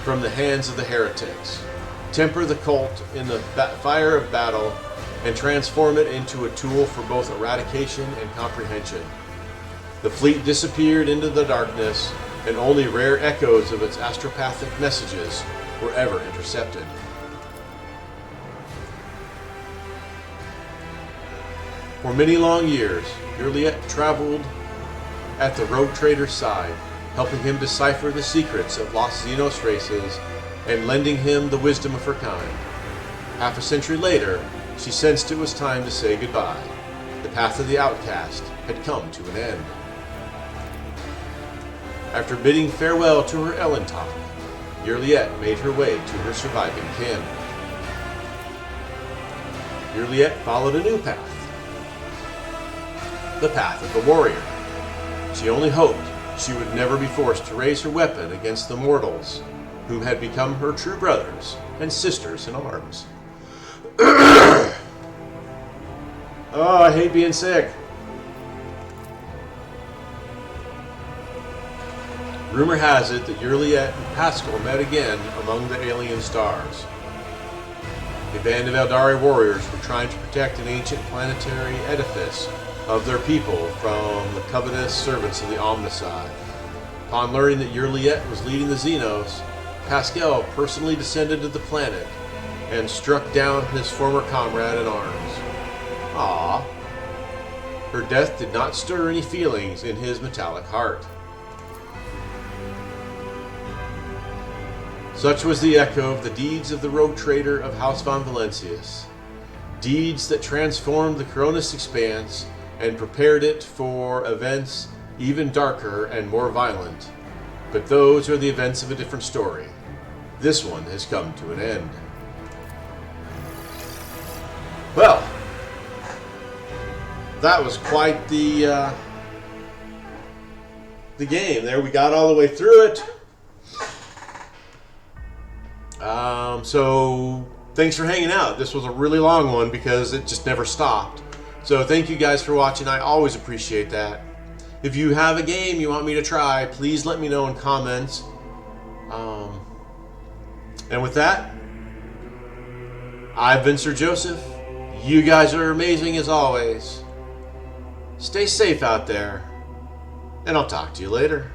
from the hands of the heretics, temper the cult in the fire of battle, and transform it into a tool for both eradication and comprehension. The fleet disappeared into the darkness, and only rare echoes of its astropathic messages were ever intercepted. For many long years, Juliet traveled at the Rogue Trader's side, helping him decipher the secrets of Lost Xenos races and lending him the wisdom of her kind. Half a century later, she sensed it was time to say goodbye. The path of the outcast had come to an end. After bidding farewell to her Ellentalk, Yurliet made her way to her surviving kin. Yurliet followed a new path. The path of the warrior. She only hoped she would never be forced to raise her weapon against the mortals who had become her true brothers and sisters in arms. Oh, I hate being sick. Rumor has it that Yurliet and Pascal met again among the alien stars. A band of Eldari warriors were trying to protect an ancient planetary edifice of their people from the covetous servants of the Omnicide. Upon learning that Yurliet was leading the Xenos, Pascal personally descended to the planet and struck down his former comrade in arms. Ah, her death did not stir any feelings in his metallic heart. Such was the echo of the deeds of the rogue trader of House von Valencius. Deeds that transformed the Coronis expanse and prepared it for events even darker and more violent. But those are the events of a different story. This one has come to an end. Well, that was quite the game there. We got all the way through it. So thanks for hanging out. This was a really long one because it just never stopped. So thank you guys for watching. I always appreciate that. If you have a game you want me to try, please let me know in comments. And with that, I've been Sir Joseph. You guys are amazing as always. Stay safe out there, and I'll talk to you later.